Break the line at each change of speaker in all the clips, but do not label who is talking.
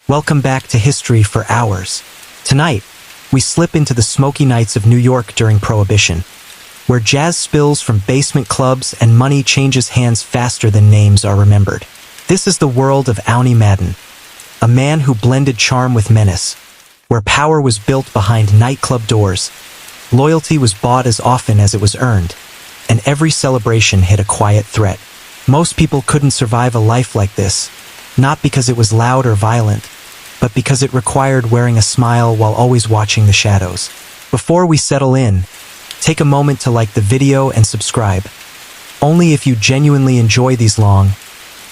Welcome back to History for Hours. Tonight, we slip into the smoky nights of New York during Prohibition, where jazz spills from basement clubs and money changes hands faster than names are remembered. This is the world of Owney Madden, a man who blended charm with menace, where power was built behind nightclub doors, loyalty was bought as often as it was earned, and every celebration hid a quiet threat. Most people couldn't survive a life like this, not because it was loud or violent, but because it required wearing a smile while always watching the shadows. Before we settle in, take a moment to like the video and subscribe. Only if you genuinely enjoy these long,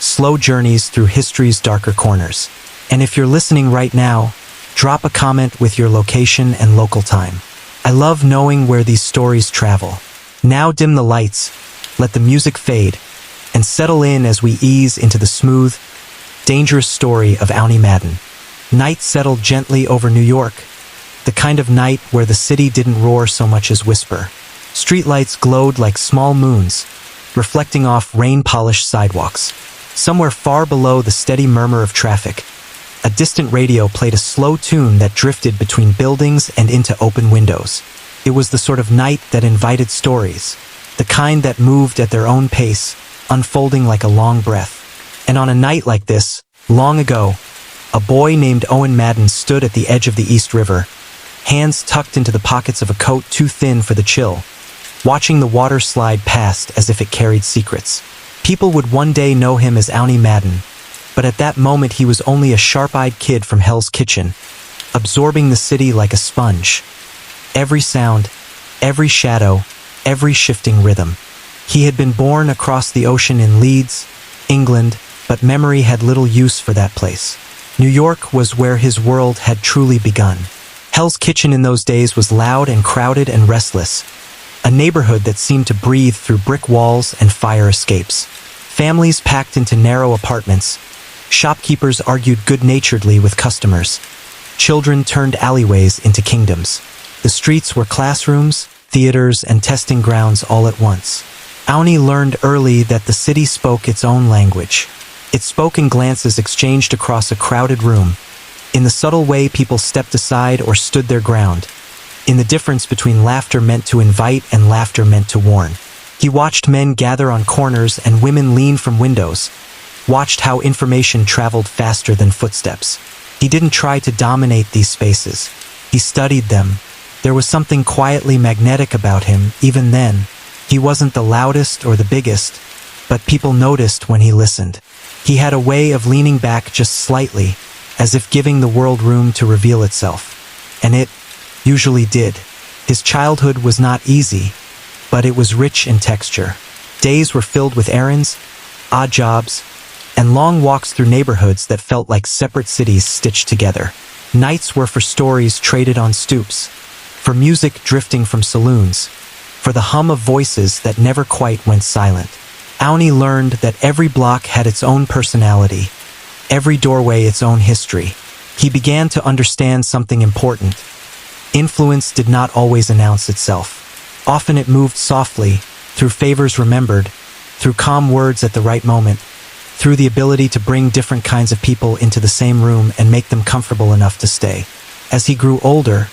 slow journeys through history's darker corners. And if you're listening right now, drop a comment with your location and local time. I love knowing where these stories travel. Now dim the lights, let the music fade, and settle in as we ease into the smooth, dangerous story of Owney Madden. Night settled gently over New York, the kind of night where the city didn't roar so much as whisper. Streetlights glowed like small moons, reflecting off rain-polished sidewalks. Somewhere far below the steady murmur of traffic, a distant radio played a slow tune that drifted between buildings and into open windows. It was the sort of night that invited stories, the kind that moved at their own pace, unfolding like a long breath. And on a night like this, long ago, a boy named Owney Madden stood at the edge of the East River, hands tucked into the pockets of a coat too thin for the chill, watching the water slide past as if it carried secrets. People would one day know him as Owney Madden, but at that moment he was only a sharp-eyed kid from Hell's Kitchen, absorbing the city like a sponge. Every sound, every shadow, every shifting rhythm. He had been born across the ocean in Leeds, England, but memory had little use for that place. New York was where his world had truly begun. Hell's Kitchen in those days was loud and crowded and restless, a neighborhood that seemed to breathe through brick walls and fire escapes. Families packed into narrow apartments. Shopkeepers argued good-naturedly with customers. Children turned alleyways into kingdoms. The streets were classrooms, theaters, and testing grounds all at once. Owney learned early that the city spoke its own language. It spoke in glances exchanged across a crowded room, in the subtle way people stepped aside or stood their ground, in the difference between laughter meant to invite and laughter meant to warn. He watched men gather on corners and women lean from windows, watched how information traveled faster than footsteps. He didn't try to dominate these spaces. He studied them. There was something quietly magnetic about him, even then. He wasn't the loudest or the biggest, but people noticed when he listened. He had a way of leaning back just slightly, as if giving the world room to reveal itself. And it usually did. His childhood was not easy, but it was rich in texture. Days were filled with errands, odd jobs, and long walks through neighborhoods that felt like separate cities stitched together. Nights were for stories traded on stoops, for music drifting from saloons, for the hum of voices that never quite went silent. Owney learned that every block had its own personality, every doorway its own history. He began to understand something important. Influence did not always announce itself. Often it moved softly, through favors remembered, through calm words at the right moment, through the ability to bring different kinds of people into the same room and make them comfortable enough to stay. As he grew older,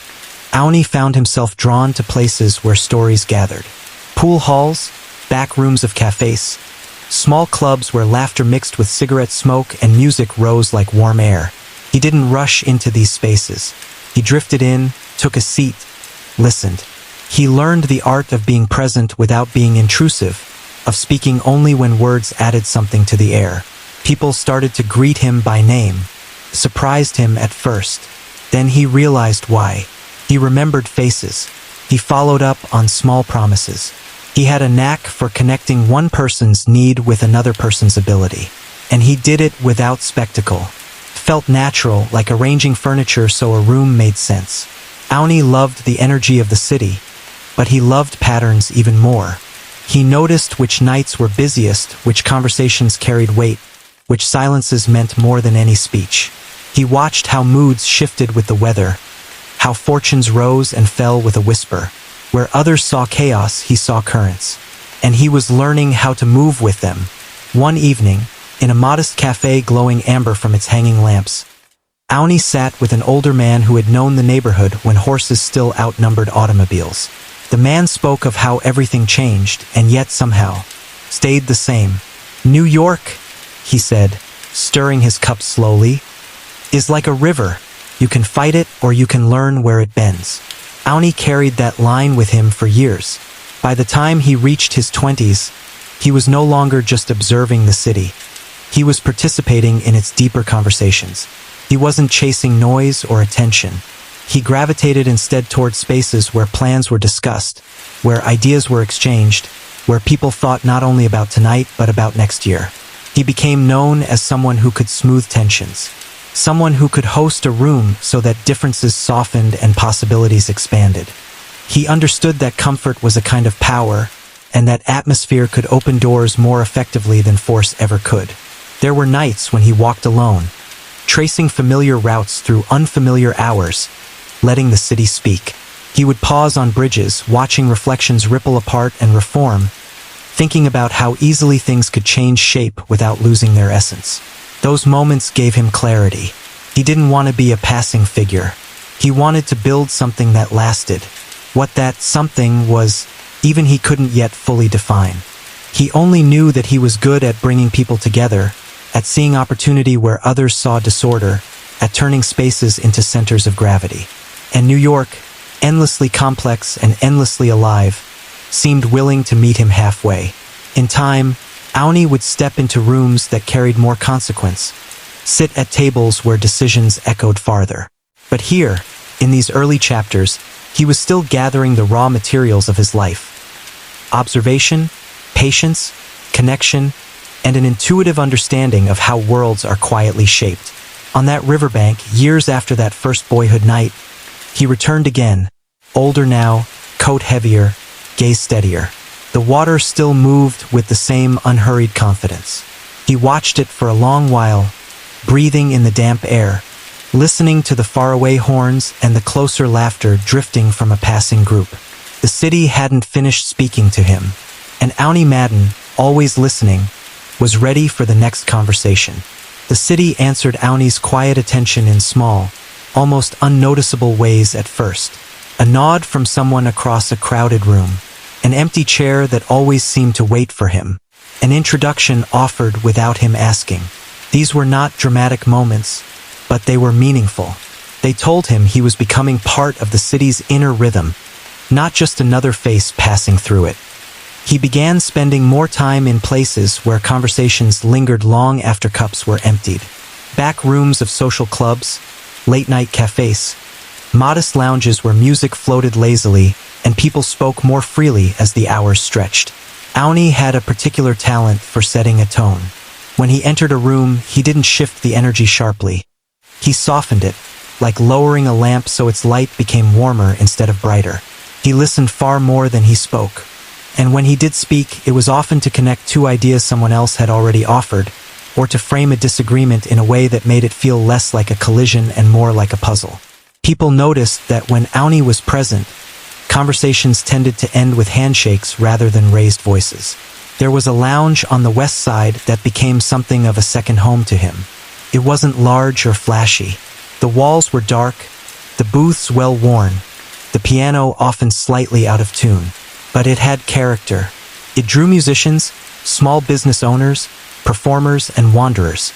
Owney found himself drawn to places where stories gathered. Pool halls, back rooms of cafes, small clubs where laughter mixed with cigarette smoke and music rose like warm air. He didn't rush into these spaces. He drifted in, took a seat, listened. He learned the art of being present without being intrusive, of speaking only when words added something to the air. People started to greet him by name, surprised him at first. Then he realized why. He remembered faces. He followed up on small promises. He had a knack for connecting one person's need with another person's ability. And he did it without spectacle. Felt natural, like arranging furniture so a room made sense. Owney loved the energy of the city, but he loved patterns even more. He noticed which nights were busiest, which conversations carried weight, which silences meant more than any speech. He watched how moods shifted with the weather, how fortunes rose and fell with a whisper. Where others saw chaos, he saw currents. And he was learning how to move with them. One evening, in a modest cafe glowing amber from its hanging lamps, Owney sat with an older man who had known the neighborhood when horses still outnumbered automobiles. The man spoke of how everything changed, and yet somehow stayed the same. New York, he said, stirring his cup slowly, is like a river. You can fight it or you can learn where it bends. Owney carried that line with him for years. By the time he reached his 20s, he was no longer just observing the city. He was participating in its deeper conversations. He wasn't chasing noise or attention. He gravitated instead toward spaces where plans were discussed, where ideas were exchanged, where people thought not only about tonight but about next year. He became known as someone who could smooth tensions, someone who could host a room so that differences softened and possibilities expanded. He understood that comfort was a kind of power, and that atmosphere could open doors more effectively than force ever could. There were nights when he walked alone, tracing familiar routes through unfamiliar hours, letting the city speak. He would pause on bridges, watching reflections ripple apart and reform, thinking about how easily things could change shape without losing their essence. Those moments gave him clarity. He didn't want to be a passing figure. He wanted to build something that lasted. What that something was, even he couldn't yet fully define. He only knew that he was good at bringing people together, at seeing opportunity where others saw disorder, at turning spaces into centers of gravity. And New York, endlessly complex and endlessly alive, seemed willing to meet him halfway. In time, Owney would step into rooms that carried more consequence, sit at tables where decisions echoed farther. But here, in these early chapters, he was still gathering the raw materials of his life. Observation, patience, connection, and an intuitive understanding of how worlds are quietly shaped. On that riverbank, years after that first boyhood night, he returned again, older now, coat heavier, gaze steadier. The water still moved with the same unhurried confidence. He watched it for a long while, breathing in the damp air, listening to the faraway horns and the closer laughter drifting from a passing group. The city hadn't finished speaking to him, and Owney Madden, always listening, was ready for the next conversation. The city answered Owney's quiet attention in small, almost unnoticeable ways at first. A nod from someone across a crowded room, an empty chair that always seemed to wait for him, an introduction offered without him asking. These were not dramatic moments, but they were meaningful. They told him he was becoming part of the city's inner rhythm, not just another face passing through it. He began spending more time in places where conversations lingered long after cups were emptied. Back rooms of social clubs, late-night cafes, modest lounges where music floated lazily and people spoke more freely as the hours stretched. Owney had a particular talent for setting a tone. When he entered a room, he didn't shift the energy sharply. He softened it, like lowering a lamp so its light became warmer instead of brighter. He listened far more than he spoke. And when he did speak, it was often to connect two ideas someone else had already offered, or to frame a disagreement in a way that made it feel less like a collision and more like a puzzle. People noticed that when Owney was present, conversations tended to end with handshakes rather than raised voices. There was a lounge on the west side that became something of a second home to him. It wasn't large or flashy. The walls were dark, the booths well-worn, the piano often slightly out of tune. But it had character. It drew musicians, small business owners, performers, and wanderers.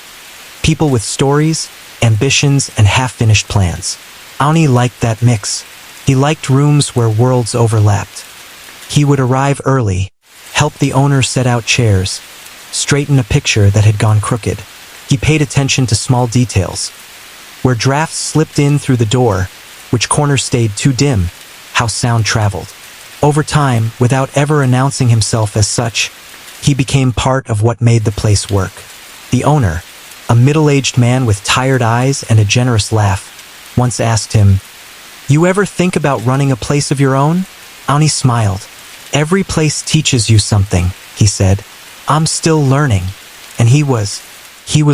People with stories, ambitions, and half-finished plans. Owney liked that mix. He liked rooms where worlds overlapped. He would arrive early, help the owner set out chairs, straighten a picture that had gone crooked. He paid attention to small details. Where drafts slipped in through the door, which corners stayed too dim, how sound traveled. Over time, without ever announcing himself as such, he became part of what made the place work. The owner, a middle-aged man with tired eyes and a generous laugh, once asked him, "You ever think about running a place of your own?" Owney smiled. "Every place teaches you something," he said. "I'm still learning." And he was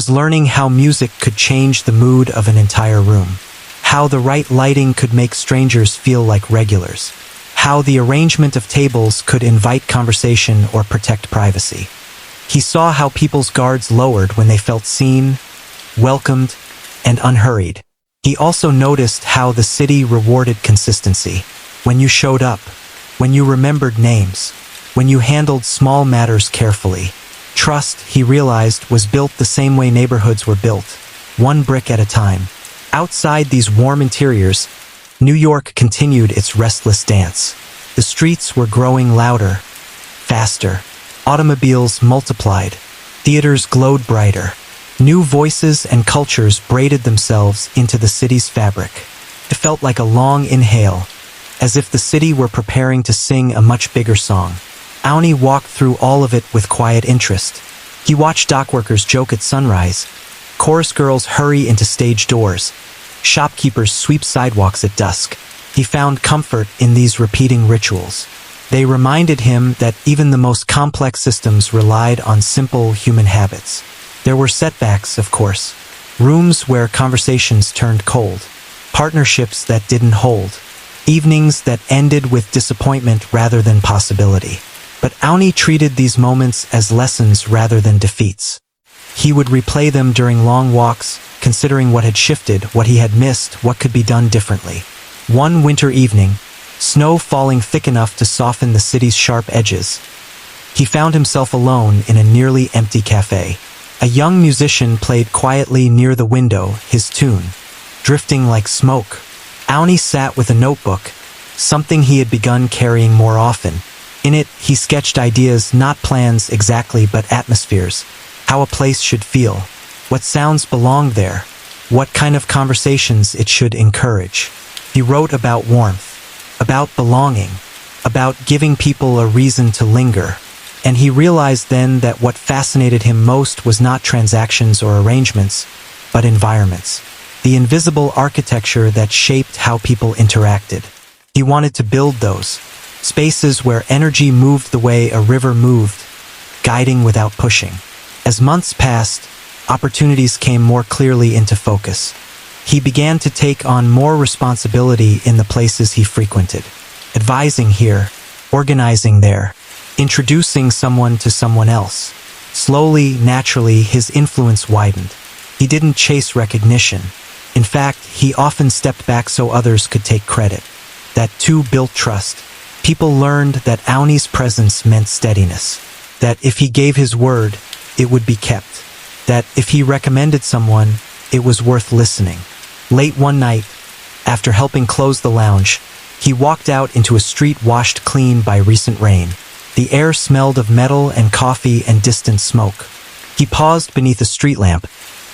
learning how music could change the mood of an entire room, how the right lighting could make strangers feel like regulars, how the arrangement of tables could invite conversation or protect privacy. He saw how people's guards lowered when they felt seen, welcomed, and unhurried. He also noticed how the city rewarded consistency. When you showed up, when you remembered names, when you handled small matters carefully. Trust, he realized, was built the same way neighborhoods were built, one brick at a time. Outside these warm interiors, New York continued its restless dance. The streets were growing louder, faster. Automobiles multiplied. Theaters glowed brighter. New voices and cultures braided themselves into the city's fabric. It felt like a long inhale, as if the city were preparing to sing a much bigger song. Owney walked through all of it with quiet interest. He watched dockworkers joke at sunrise, chorus girls hurry into stage doors, shopkeepers sweep sidewalks at dusk. He found comfort in these repeating rituals. They reminded him that even the most complex systems relied on simple human habits. There were setbacks, of course. Rooms where conversations turned cold. Partnerships that didn't hold. Evenings that ended with disappointment rather than possibility. But Owney treated these moments as lessons rather than defeats. He would replay them during long walks, considering what had shifted, what he had missed, what could be done differently. One winter evening, snow falling thick enough to soften the city's sharp edges, he found himself alone in a nearly empty cafe. A young musician played quietly near the window, his tune drifting like smoke. Owney sat with a notebook, something he had begun carrying more often. In it, he sketched ideas, not plans exactly, but atmospheres. How a place should feel. What sounds belonged there. What kind of conversations it should encourage. He wrote about warmth, about belonging, about giving people a reason to linger. And he realized then that what fascinated him most was not transactions or arrangements, but environments. The invisible architecture that shaped how people interacted. He wanted to build those spaces where energy moved the way a river moved, guiding without pushing. As months passed, opportunities came more clearly into focus. He began to take on more responsibility in the places he frequented. Advising here, organizing there, introducing someone to someone else. Slowly, naturally, his influence widened. He didn't chase recognition. In fact, he often stepped back so others could take credit. That too built trust. People learned that Owney's presence meant steadiness. That if he gave his word, it would be kept. That if he recommended someone, it was worth listening. Late one night, after helping close the lounge, he walked out into a street washed clean by recent rain. The air smelled of metal and coffee and distant smoke. He paused beneath a street lamp,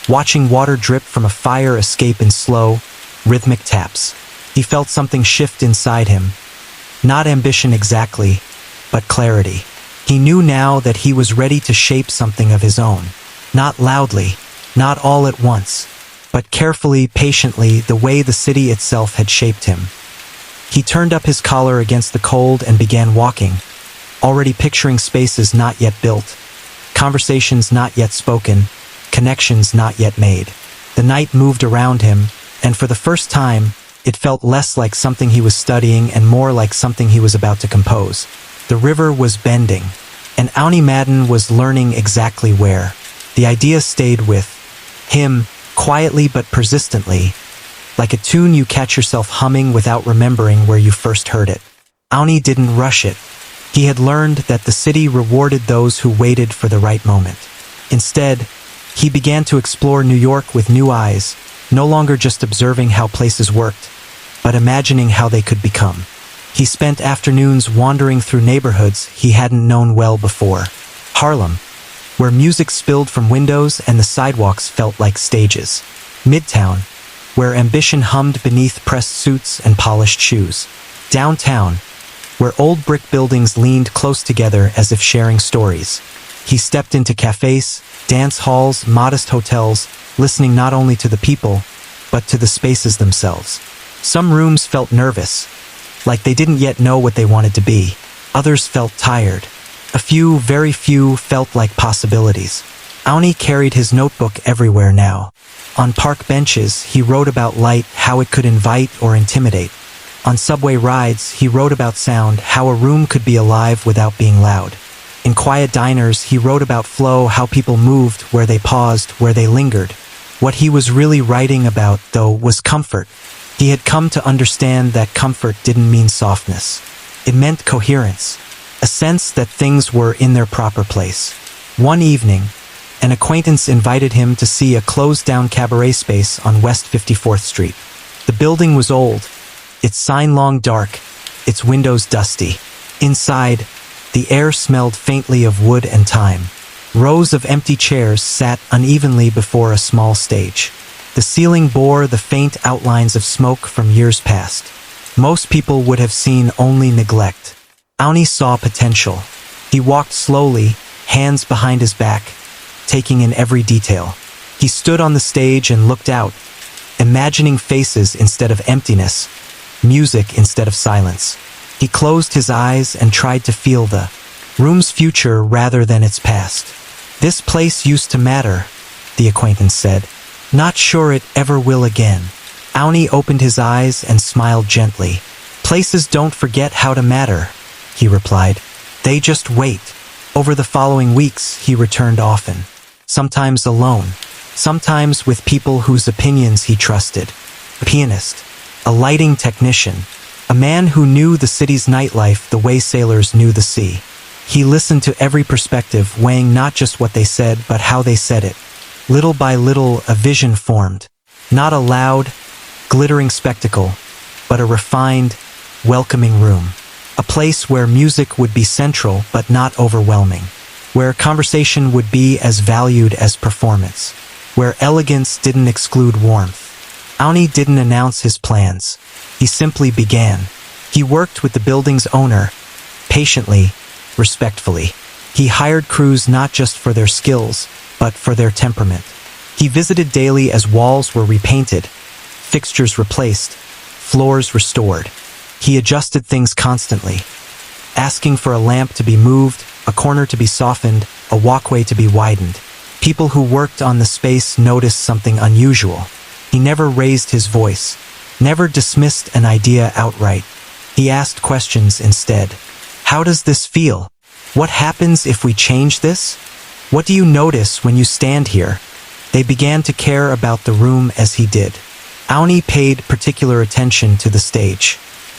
watching water drip from a fire escape in slow, rhythmic taps. He felt something shift inside him. Not ambition exactly, but clarity. He knew now that he was ready to shape something of his own. Not loudly, not all at once, but carefully, patiently, the way the city itself had shaped him. He turned up his collar against the cold and began walking, already picturing spaces not yet built, conversations not yet spoken, connections not yet made. The night moved around him, and for the first time, it felt less like something he was studying and more like something he was about to compose. The river was bending, and Owney Madden was learning exactly where. The idea stayed with him, quietly but persistently, like a tune you catch yourself humming without remembering where you first heard it. Owney didn't rush it. He had learned that the city rewarded those who waited for the right moment. Instead, he began to explore New York with new eyes, no longer just observing how places worked, but imagining how they could become. He spent afternoons wandering through neighborhoods he hadn't known well before. Harlem, where music spilled from windows and the sidewalks felt like stages. Midtown, where ambition hummed beneath pressed suits and polished shoes. Downtown, where old brick buildings leaned close together as if sharing stories. He stepped into cafes, dance halls, modest hotels, listening not only to the people, but to the spaces themselves. Some rooms felt nervous, like they didn't yet know what they wanted to be. Others felt tired. A few, very few, felt like possibilities. Owney carried his notebook everywhere now. On park benches, he wrote about light, how it could invite or intimidate. On subway rides, he wrote about sound, how a room could be alive without being loud. In quiet diners, he wrote about flow, how people moved, where they paused, where they lingered. What he was really writing about, though, was comfort. He had come to understand that comfort didn't mean softness. It meant coherence, a sense that things were in their proper place. One evening, an acquaintance invited him to see a closed-down cabaret space on West 54th Street. The building was old, its sign long dark, its windows dusty. Inside, the air smelled faintly of wood and thyme. Rows of empty chairs sat unevenly before a small stage. The ceiling bore the faint outlines of smoke from years past. Most people would have seen only neglect. Owney saw potential. He walked slowly, hands behind his back, taking in every detail. He stood on the stage and looked out, imagining faces instead of emptiness, music instead of silence. He closed his eyes and tried to feel the room's future rather than its past. "This place used to matter," the acquaintance said. "Not sure it ever will again." Owney opened his eyes and smiled gently. "Places don't forget how to matter," he replied. "They just wait." Over the following weeks, he returned often. Sometimes alone, sometimes with people whose opinions he trusted. A pianist, a lighting technician, a man who knew the city's nightlife the way sailors knew the sea. He listened to every perspective, weighing not just what they said, but how they said it. Little by little, a vision formed. Not a loud, glittering spectacle, but a refined, welcoming room. A place where music would be central but not overwhelming. Where conversation would be as valued as performance. Where elegance didn't exclude warmth. Owney didn't announce his plans. He simply began. He worked with the building's owner, patiently, respectfully. He hired crews not just for their skills, but for their temperament. He visited daily as walls were repainted, fixtures replaced, floors restored. He adjusted things constantly, asking for a lamp to be moved, a corner to be softened, a walkway to be widened. People who worked on the space noticed something unusual. He never raised his voice, never dismissed an idea outright. He asked questions instead. "How does this feel? What happens if we change this? What do you notice when you stand here?" They began to care about the room as he did. Owney paid particular attention to the stage.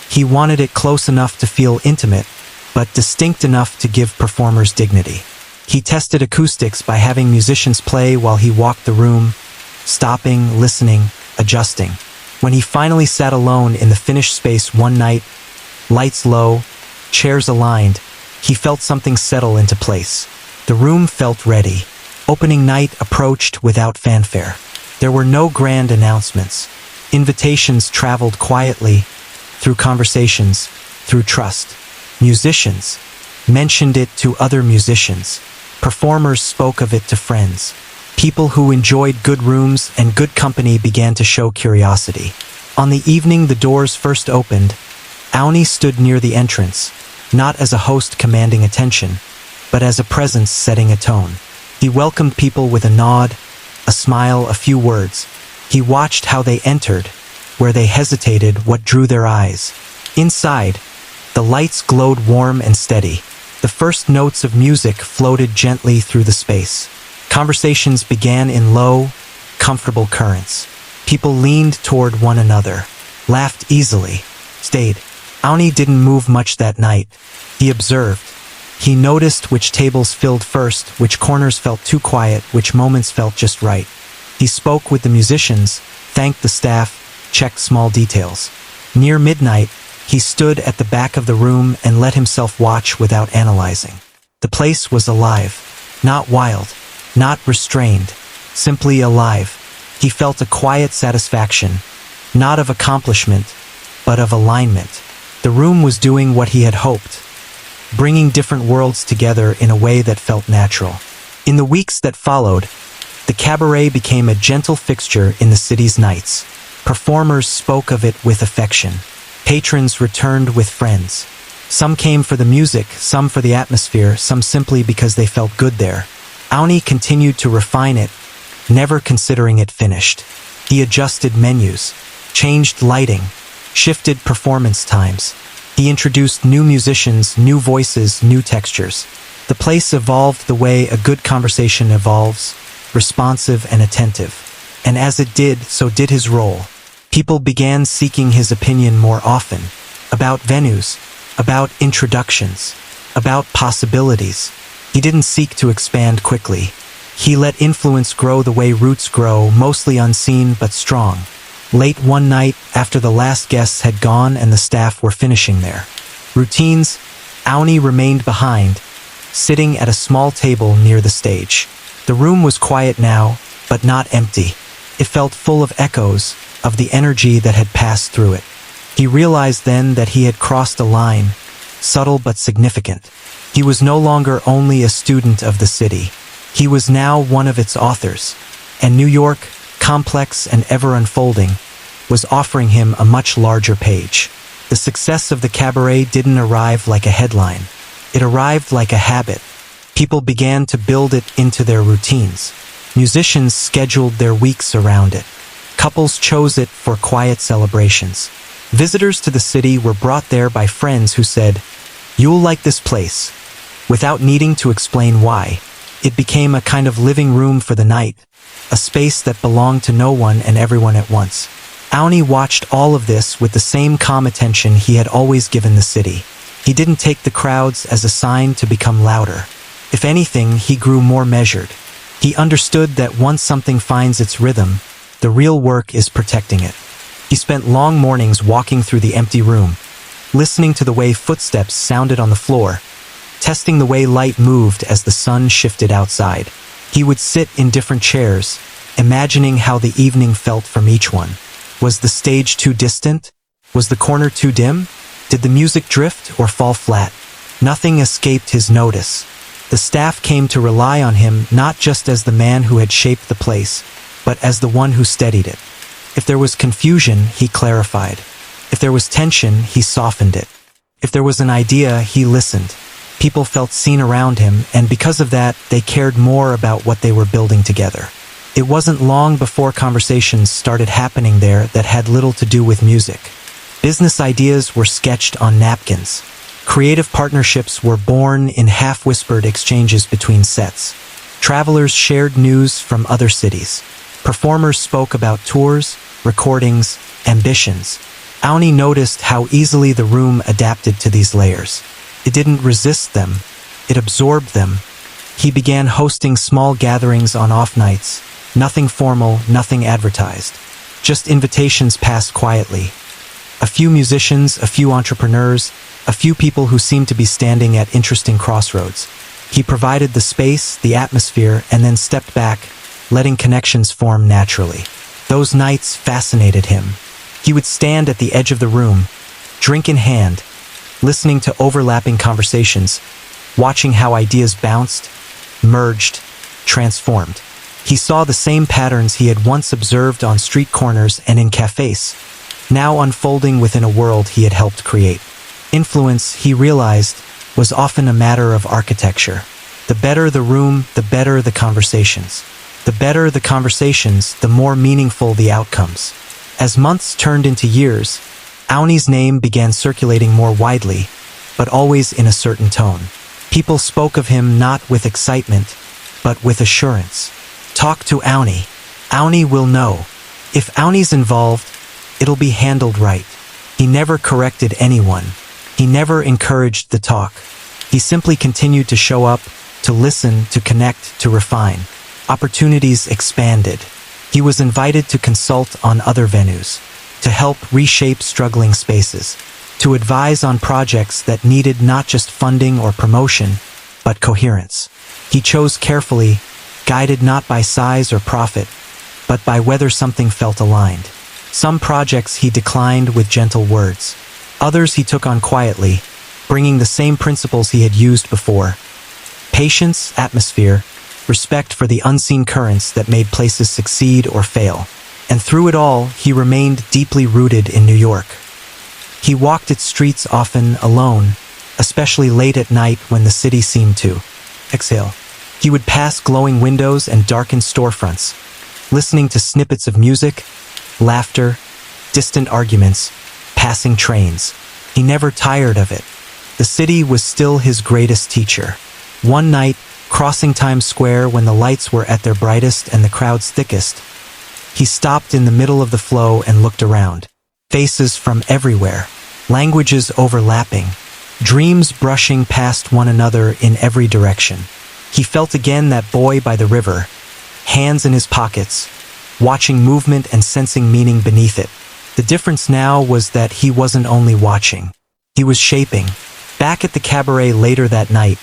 He wanted it close enough to feel intimate, but distinct enough to give performers dignity. He tested acoustics by having musicians play while he walked the room, stopping, listening, adjusting. When he finally sat alone in the finished space one night, lights low, chairs aligned, he felt something settle into place. The room felt ready. Opening night approached without fanfare. There were no grand announcements. Invitations traveled quietly, through conversations, through trust. Musicians mentioned it to other musicians. Performers spoke of it to friends. People who enjoyed good rooms and good company began to show curiosity. On the evening the doors first opened, Owney stood near the entrance, not as a host commanding attention, but as a presence setting a tone. He welcomed people with a nod, a smile, a few words. He watched how they entered, where they hesitated, what drew their eyes. Inside, the lights glowed warm and steady. The first notes of music floated gently through the space. Conversations began in low, comfortable currents. People leaned toward one another, laughed easily, stayed. Owney didn't move much that night. He observed. He noticed which tables filled first, which corners felt too quiet, which moments felt just right. He spoke with the musicians, thanked the staff, checked small details. Near midnight, he stood at the back of the room and let himself watch without analyzing. The place was alive, not wild, not restrained, simply alive. He felt a quiet satisfaction, not of accomplishment, but of alignment. The room was doing what he had hoped, bringing different worlds together in a way that felt natural. In the weeks that followed, the cabaret became a gentle fixture in the city's nights. Performers spoke of it with affection. Patrons returned with friends. Some came for the music, some for the atmosphere, some simply because they felt good there. Owney continued to refine it, never considering it finished. He adjusted menus, changed lighting, shifted performance times. He introduced new musicians, new voices, new textures. The place evolved the way a good conversation evolves, responsive and attentive. And as it did, so did his role. People began seeking his opinion more often, about venues, about introductions, about possibilities. He didn't seek to expand quickly. He let influence grow the way roots grow, mostly unseen but strong. Late one night, after the last guests had gone and the staff were finishing their routines, Owney remained behind, sitting at a small table near the stage. The room was quiet now, but not empty. It felt full of echoes, of the energy that had passed through it. He realized then that he had crossed a line, subtle but significant. He was no longer only a student of the city. He was now one of its authors. And New York, complex and ever unfolding, was offering him a much larger page. The success of the cabaret didn't arrive like a headline. It arrived like a habit. People began to build it into their routines. Musicians scheduled their weeks around it. Couples chose it for quiet celebrations. Visitors to the city were brought there by friends who said, "You'll like this place," without needing to explain why. It became a kind of living room for the night, a space that belonged to no one and everyone at once. Owney watched all of this with the same calm attention he had always given the city. He didn't take the crowds as a sign to become louder. If anything, he grew more measured. He understood that once something finds its rhythm, the real work is protecting it. He spent long mornings walking through the empty room, listening to the way footsteps sounded on the floor, testing the way light moved as the sun shifted outside. He would sit in different chairs, imagining how the evening felt from each one. Was the stage too distant? Was the corner too dim? Did the music drift or fall flat? Nothing escaped his notice. The staff came to rely on him not just as the man who had shaped the place, but as the one who steadied it. If there was confusion, he clarified. If there was tension, he softened it. If there was an idea, he listened. People felt seen around him, and because of that, they cared more about what they were building together. It wasn't long before conversations started happening there that had little to do with music. Business ideas were sketched on napkins. Creative partnerships were born in half-whispered exchanges between sets. Travelers shared news from other cities. Performers spoke about tours, recordings, ambitions. Owney noticed how easily the room adapted to these layers. It didn't resist them, it absorbed them. He began hosting small gatherings on off nights. Nothing formal, nothing advertised. Just invitations passed quietly. A few musicians, a few entrepreneurs, a few people who seemed to be standing at interesting crossroads. He provided the space, the atmosphere, and then stepped back, letting connections form naturally. Those nights fascinated him. He would stand at the edge of the room, drink in hand, listening to overlapping conversations, watching how ideas bounced, merged, transformed. He saw the same patterns he had once observed on street corners and in cafes, now unfolding within a world he had helped create. Influence, he realized, was often a matter of architecture. The better the room, the better the conversations. The better the conversations, the more meaningful the outcomes. As months turned into years, Owney's name began circulating more widely, but always in a certain tone. People spoke of him not with excitement, but with assurance. Talk to Owney. Owney will know. If Owney's involved, it'll be handled right. He never corrected anyone. He never encouraged the talk. He simply continued to show up, to listen, to connect, to refine. Opportunities expanded. He was invited to consult on other venues, to help reshape struggling spaces, to advise on projects that needed not just funding or promotion, but coherence. He chose carefully, guided not by size or profit, but by whether something felt aligned. Some projects he declined with gentle words. Others he took on quietly, bringing the same principles he had used before. Patience, atmosphere, respect for the unseen currents that made places succeed or fail. And through it all, he remained deeply rooted in New York. He walked its streets often alone, especially late at night when the city seemed to exhale. He would pass glowing windows and darkened storefronts, listening to snippets of music, laughter, distant arguments, passing trains. He never tired of it. The city was still his greatest teacher. One night, crossing Times Square when the lights were at their brightest and the crowds thickest, He stopped in the middle of the flow and looked around. Faces from everywhere, languages overlapping, dreams brushing past one another in every direction. He felt again that boy by the river, hands in his pockets, watching movement and sensing meaning beneath it. The difference now was that he wasn't only watching. He was shaping. Back at the cabaret later that night,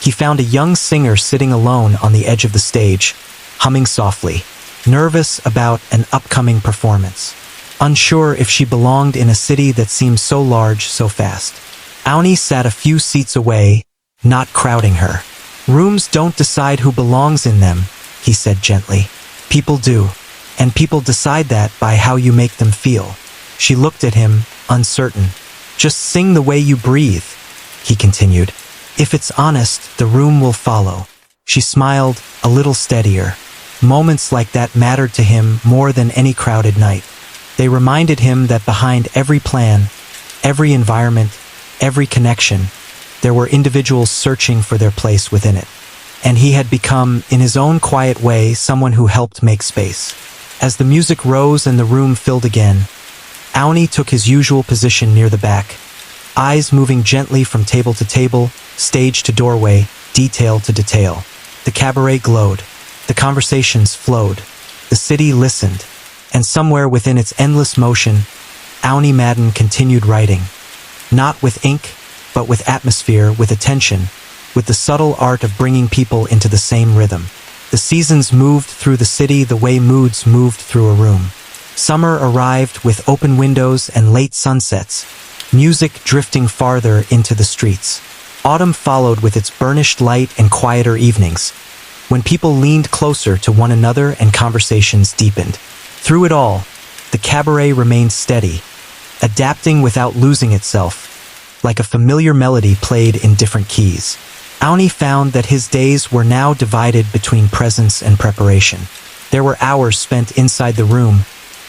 he found a young singer sitting alone on the edge of the stage, humming softly, nervous about an upcoming performance, unsure if she belonged in a city that seemed so large so fast. Owney sat a few seats away, not crowding her. "Rooms don't decide who belongs in them," he said gently. "People do, and people decide that by how you make them feel." She looked at him, uncertain. "Just sing the way you breathe," he continued. "If it's honest, the room will follow." She smiled, a little steadier. Moments like that mattered to him more than any crowded night. They reminded him that behind every plan, every environment, every connection, there were individuals searching for their place within it. And he had become, in his own quiet way, someone who helped make space. As the music rose and the room filled again, Owney took his usual position near the back, eyes moving gently from table to table, stage to doorway, detail to detail. The cabaret glowed. The conversations flowed. The city listened. And somewhere within its endless motion, Owney Madden continued writing. Not with ink, but with atmosphere, with attention, with the subtle art of bringing people into the same rhythm. The seasons moved through the city the way moods moved through a room. Summer arrived with open windows and late sunsets, music drifting farther into the streets. Autumn followed with its burnished light and quieter evenings, when people leaned closer to one another and conversations deepened. Through it all, the cabaret remained steady, adapting without losing itself, like a familiar melody played in different keys. Owney found that his days were now divided between presence and preparation. There were hours spent inside the room,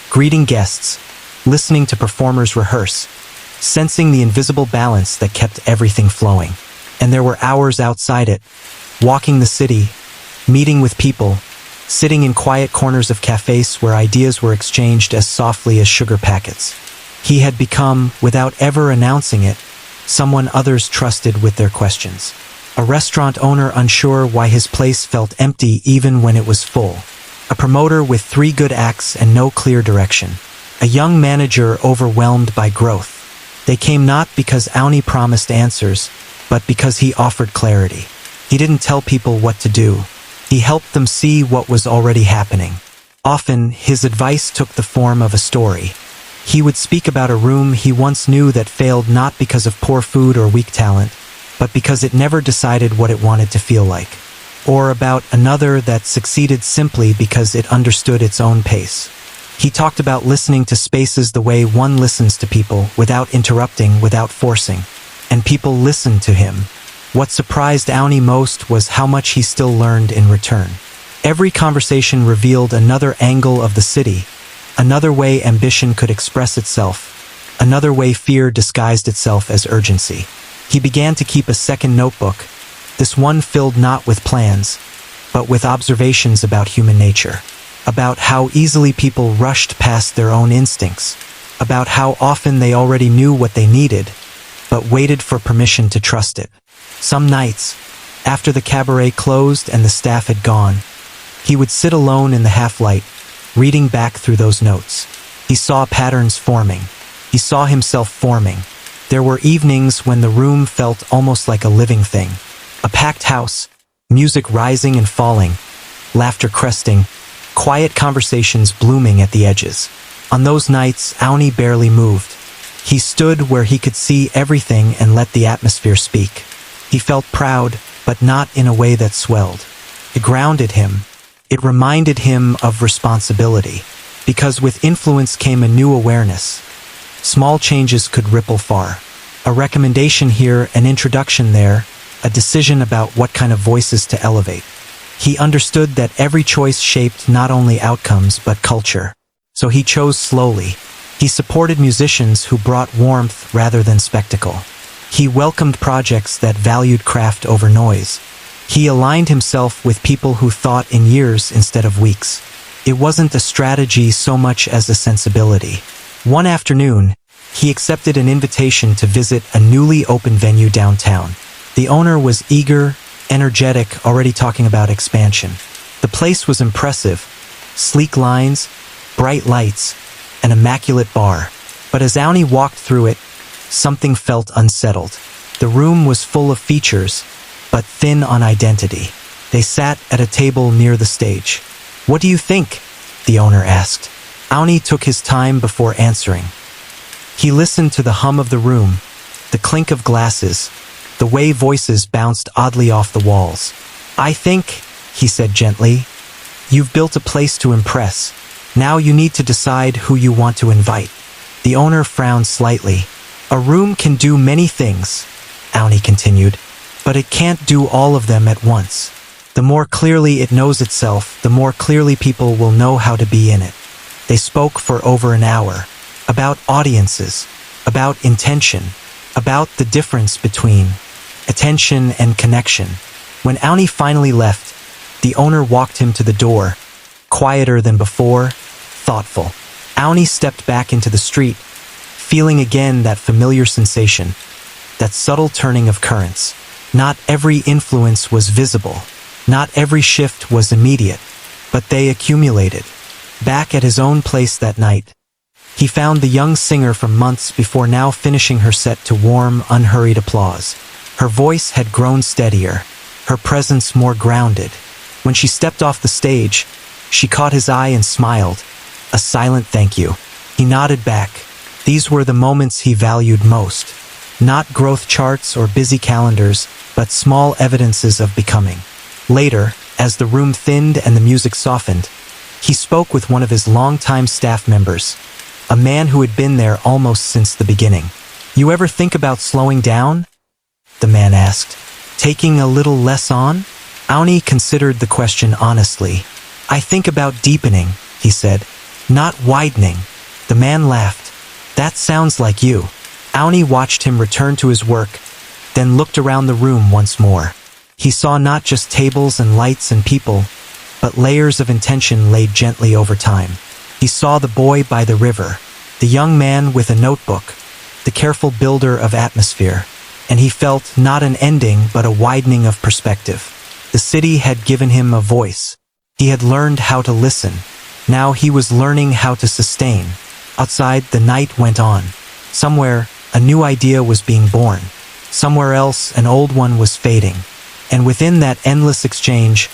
greeting guests, listening to performers rehearse, sensing the invisible balance that kept everything flowing. And there were hours outside it, walking the city, meeting with people, sitting in quiet corners of cafes where ideas were exchanged as softly as sugar packets. He had become, without ever announcing it, someone others trusted with their questions. A restaurant owner unsure why his place felt empty even when it was full. A promoter with 3 good acts and no clear direction. A young manager overwhelmed by growth. They came not because Owney promised answers, but because he offered clarity. He didn't tell people what to do. He helped them see what was already happening. Often, his advice took the form of a story. He would speak about a room he once knew that failed not because of poor food or weak talent, but because it never decided what it wanted to feel like. Or about another that succeeded simply because it understood its own pace. He talked about listening to spaces the way one listens to people, without interrupting, without forcing. And people listened to him. What surprised Owney most was how much he still learned in return. Every conversation revealed another angle of the city, another way ambition could express itself, another way fear disguised itself as urgency. He began to keep a second notebook, this one filled not with plans, but with observations about human nature, about how easily people rushed past their own instincts, about how often they already knew what they needed, but waited for permission to trust it. Some nights, after the cabaret closed and the staff had gone, he would sit alone in the half-light, reading back through those notes. He saw patterns forming. He saw himself forming. There were evenings when the room felt almost like a living thing. A packed house, music rising and falling, laughter cresting, quiet conversations blooming at the edges. On those nights, Owney barely moved. He stood where he could see everything and let the atmosphere speak. He felt proud, but not in a way that swelled. It grounded him. It reminded him of responsibility, because with influence came a new awareness. Small changes could ripple far. A recommendation here, an introduction there, a decision about what kind of voices to elevate. He understood that every choice shaped not only outcomes but culture. So he chose slowly. He supported musicians who brought warmth rather than spectacle. He welcomed projects that valued craft over noise. He aligned himself with people who thought in years instead of weeks. It wasn't a strategy so much as a sensibility. One afternoon, he accepted an invitation to visit a newly opened venue downtown. The owner was eager, energetic, already talking about expansion. The place was impressive, sleek lines, bright lights, an immaculate bar. But as Owney walked through it, something felt unsettled. The room was full of features, but thin on identity. They sat at a table near the stage. "What do you think?" the owner asked. Owney took his time before answering. He listened to the hum of the room, the clink of glasses, the way voices bounced oddly off the walls. "I think," he said gently, "you've built a place to impress. Now you need to decide who you want to invite." The owner frowned slightly. "A room can do many things," Owney continued, "but it can't do all of them at once. The more clearly it knows itself, the more clearly people will know how to be in it." They spoke for over an hour, about audiences, about intention, about the difference between attention and connection. When Owney finally left, the owner walked him to the door, quieter than before, thoughtful. Owney stepped back into the street, feeling again that familiar sensation, that subtle turning of currents. Not every influence was visible, not every shift was immediate, but they accumulated. Back at his own place that night, he found the young singer from months before now finishing her set to warm, unhurried applause. Her voice had grown steadier, her presence more grounded. When she stepped off the stage, she caught his eye and smiled, a silent thank you. He nodded back. These were the moments he valued most. Not growth charts or busy calendars, but small evidences of becoming. Later, as the room thinned and the music softened, he spoke with one of his longtime staff members, a man who had been there almost since the beginning. "You ever think about slowing down?" the man asked. "Taking a little less on?" Owney considered the question honestly. "I think about deepening," he said, "not widening." The man laughed. "That sounds like you." Owney watched him return to his work, then looked around the room once more. He saw not just tables and lights and people, but layers of intention laid gently over time. He saw the boy by the river, the young man with a notebook, the careful builder of atmosphere, and he felt not an ending but a widening of perspective. The city had given him a voice. He had learned how to listen. Now he was learning how to sustain. Outside, the night went on. Somewhere, a new idea was being born. Somewhere else, an old one was fading. And within that endless exchange,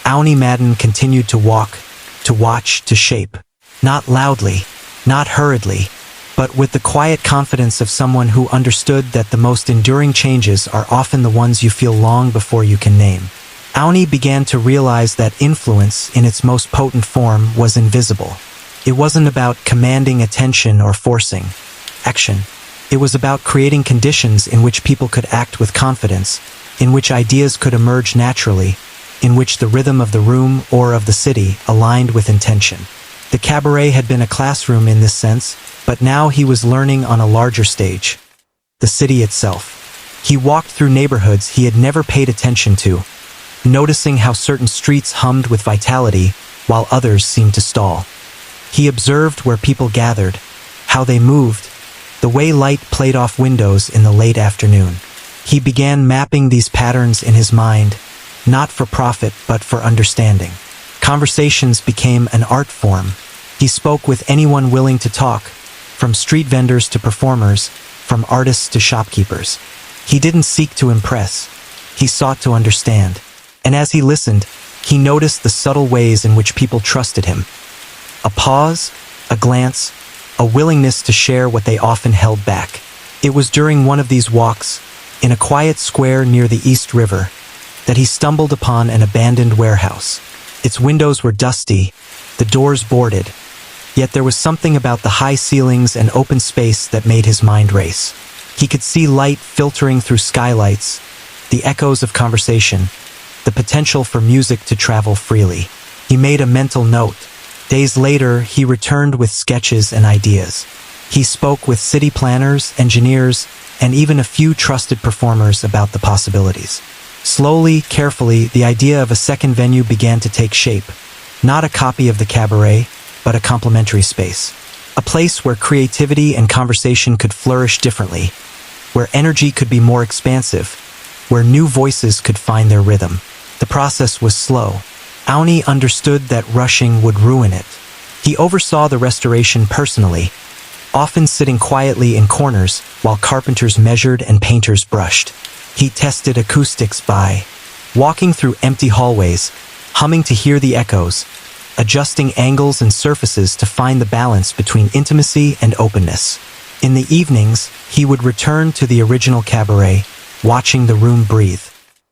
Owney Madden continued to walk, to watch, to shape. Not loudly, not hurriedly, but with the quiet confidence of someone who understood that the most enduring changes are often the ones you feel long before you can name. Owney began to realize that influence, in its most potent form, was invisible. It wasn't about commanding attention or forcing action. It was about creating conditions in which people could act with confidence, in which ideas could emerge naturally, in which the rhythm of the room or of the city aligned with intention. The cabaret had been a classroom in this sense, but now he was learning on a larger stage. The city itself. He walked through neighborhoods he had never paid attention to, noticing how certain streets hummed with vitality while others seemed to stall. He observed where people gathered, how they moved, the way light played off windows in the late afternoon. He began mapping these patterns in his mind, not for profit but for understanding. Conversations became an art form. He spoke with anyone willing to talk, from street vendors to performers, from artists to shopkeepers. He didn't seek to impress. He sought to understand. And as he listened, he noticed the subtle ways in which people trusted him. A pause, a glance, a willingness to share what they often held back. It was during one of these walks, in a quiet square near the East River, that he stumbled upon an abandoned warehouse. Its windows were dusty, the doors boarded, yet there was something about the high ceilings and open space that made his mind race. He could see light filtering through skylights, the echoes of conversation, the potential for music to travel freely. He made a mental note. Days later, he returned with sketches and ideas. He spoke with city planners, engineers, and even a few trusted performers about the possibilities. Slowly, carefully, the idea of a second venue began to take shape. Not a copy of the cabaret, but a complementary space. A place where creativity and conversation could flourish differently, where energy could be more expansive, where new voices could find their rhythm. The process was slow. Owney understood that rushing would ruin it. He oversaw the restoration personally, often sitting quietly in corners while carpenters measured and painters brushed. He tested acoustics by walking through empty hallways, humming to hear the echoes, adjusting angles and surfaces to find the balance between intimacy and openness. In the evenings, he would return to the original cabaret, watching the room breathe.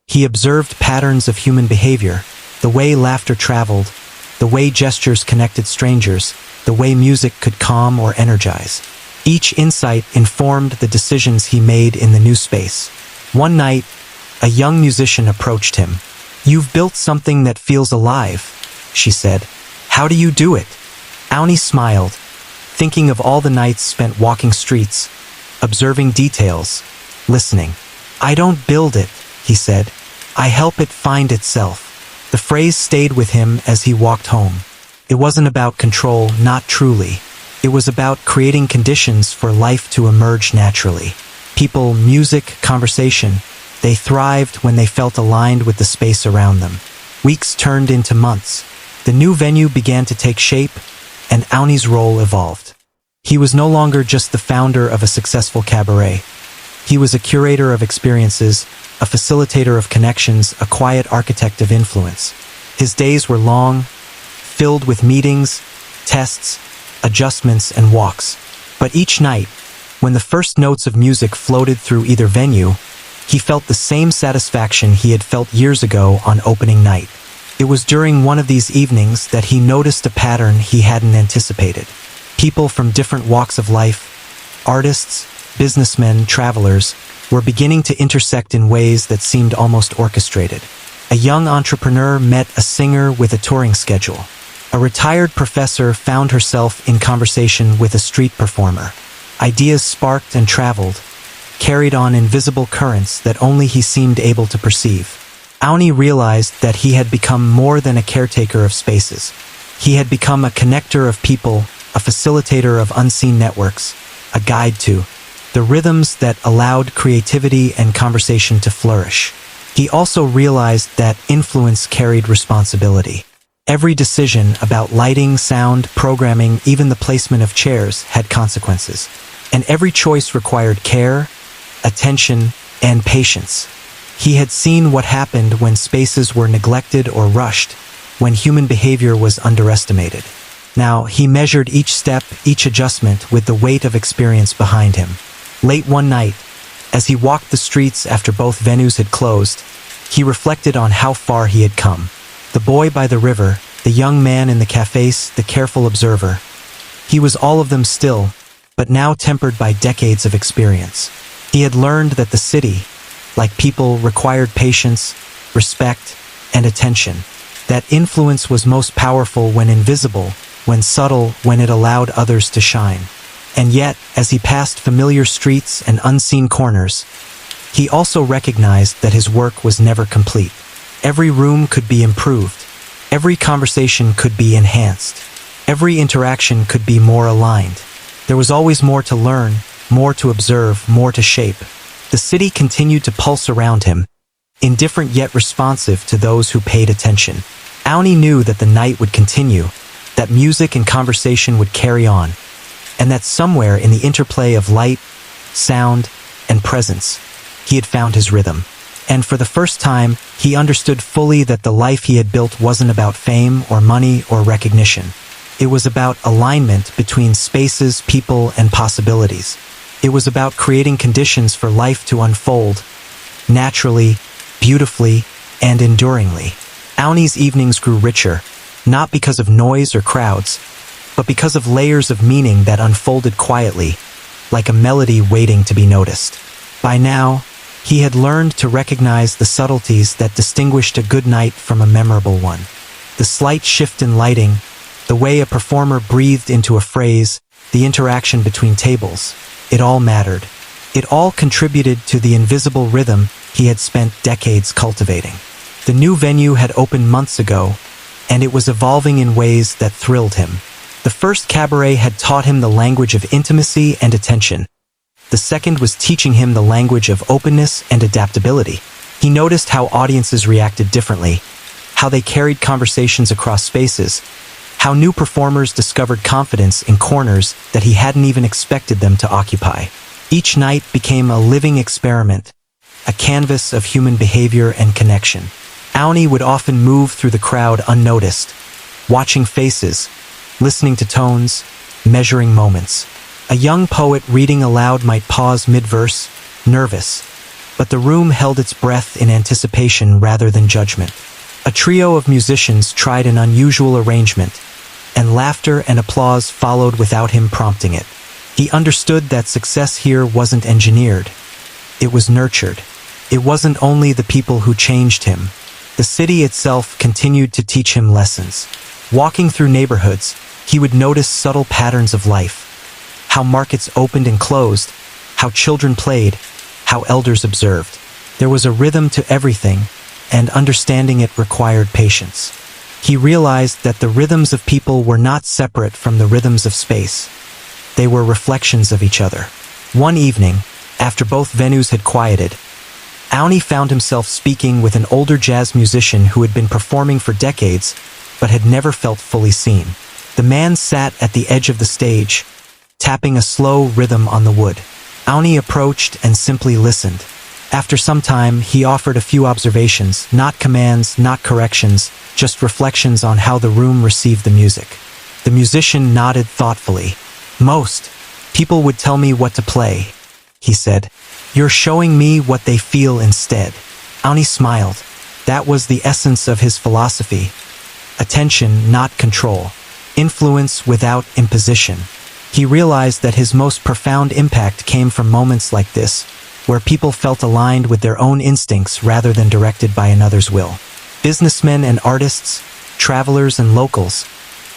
He observed patterns of human behavior, the way laughter traveled, the way gestures connected strangers, the way music could calm or energize. Each insight informed the decisions he made in the new space. One night, a young musician approached him. "You've built something that feels alive," she said. "How do you do it?" Owney smiled, thinking of all the nights spent walking streets, observing details, listening. "I don't build it," he said. "I help it find itself." The phrase stayed with him as he walked home. It wasn't about control, not truly. It was about creating conditions for life to emerge naturally. People, music, conversation, they thrived when they felt aligned with the space around them. Weeks turned into months. The new venue began to take shape, and Owney's role evolved. He was no longer just the founder of a successful cabaret. He was a curator of experiences, a facilitator of connections, a quiet architect of influence. His days were long, filled with meetings, tests, adjustments, and walks. But each night, when the first notes of music floated through either venue, he felt the same satisfaction he had felt years ago on opening night. It was during one of these evenings that he noticed a pattern he hadn't anticipated. People from different walks of life, artists, businessmen, travelers, were beginning to intersect in ways that seemed almost orchestrated. A young entrepreneur met a singer with a touring schedule. A retired professor found herself in conversation with a street performer. Ideas sparked and traveled, carried on invisible currents that only he seemed able to perceive. Owney realized that he had become more than a caretaker of spaces. He had become a connector of people, a facilitator of unseen networks, a guide to the rhythms that allowed creativity and conversation to flourish. He also realized that influence carried responsibility. Every decision about lighting, sound, programming, even the placement of chairs had consequences. And every choice required care, attention, and patience. He had seen what happened when spaces were neglected or rushed, when human behavior was underestimated. Now, he measured each step, each adjustment with the weight of experience behind him. Late one night, as he walked the streets after both venues had closed, he reflected on how far he had come. The boy by the river, the young man in the cafes, the careful observer. He was all of them still, but now tempered by decades of experience. He had learned that the city, like people, required patience, respect, and attention. That influence was most powerful when invisible, when subtle, when it allowed others to shine. And yet, as he passed familiar streets and unseen corners, he also recognized that his work was never complete. Every room could be improved. Every conversation could be enhanced. Every interaction could be more aligned. There was always more to learn, more to observe, more to shape. The city continued to pulse around him, indifferent yet responsive to those who paid attention. Owney knew that the night would continue, that music and conversation would carry on, and that somewhere in the interplay of light, sound, and presence, he had found his rhythm. And for the first time, he understood fully that the life he had built wasn't about fame or money or recognition. It was about alignment between spaces, people, and possibilities. It was about creating conditions for life to unfold, naturally, beautifully, and enduringly. Owney's evenings grew richer, not because of noise or crowds, but because of layers of meaning that unfolded quietly, like a melody waiting to be noticed. By now, he had learned to recognize the subtleties that distinguished a good night from a memorable one. The slight shift in lighting, the way a performer breathed into a phrase, the interaction between tables, it all mattered. It all contributed to the invisible rhythm he had spent decades cultivating. The new venue had opened months ago, and it was evolving in ways that thrilled him. The first cabaret had taught him the language of intimacy and attention. The second was teaching him the language of openness and adaptability. He noticed how audiences reacted differently, how they carried conversations across spaces, how new performers discovered confidence in corners that he hadn't even expected them to occupy. Each night became a living experiment, a canvas of human behavior and connection. Owney would often move through the crowd unnoticed, watching faces, listening to tones, measuring moments. A young poet reading aloud might pause mid-verse, nervous, but the room held its breath in anticipation rather than judgment. A trio of musicians tried an unusual arrangement, and laughter and applause followed without him prompting it. He understood that success here wasn't engineered. It was nurtured. It wasn't only the people who changed him. The city itself continued to teach him lessons. Walking through neighborhoods, he would notice subtle patterns of life. How markets opened and closed, how children played, how elders observed. There was a rhythm to everything, and understanding it required patience. He realized that the rhythms of people were not separate from the rhythms of space. They were reflections of each other. One evening, after both venues had quieted, Owney found himself speaking with an older jazz musician who had been performing for decades, but had never felt fully seen. The man sat at the edge of the stage, tapping a slow rhythm on the wood. Owney approached and simply listened. After some time, he offered a few observations, not commands, not corrections, just reflections on how the room received the music. The musician nodded thoughtfully. "Most people would tell me what to play," he said. "You're showing me what they feel instead." Owney smiled. That was the essence of his philosophy. Attention, not control. Influence without imposition. He realized that his most profound impact came from moments like this, where people felt aligned with their own instincts rather than directed by another's will. Businessmen and artists, travelers and locals,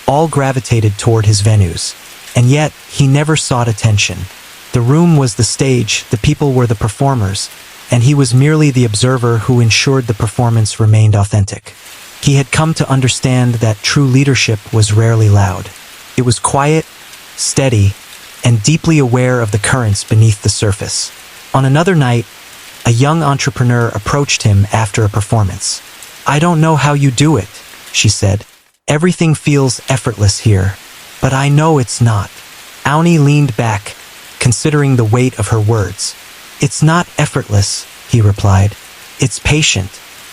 all gravitated toward his venues. And yet, he never sought attention. The room was the stage, the people were the performers, and he was merely the observer who ensured the performance remained authentic. He had come to understand that true leadership was rarely loud. It was quiet, steady, and deeply aware of the currents beneath the surface. On another night, a young entrepreneur approached him after a performance. "I don't know how you do it," she said. "Everything feels effortless here, but I know it's not." Owney leaned back, considering the weight of her words. "It's not effortless," he replied. "It's patient.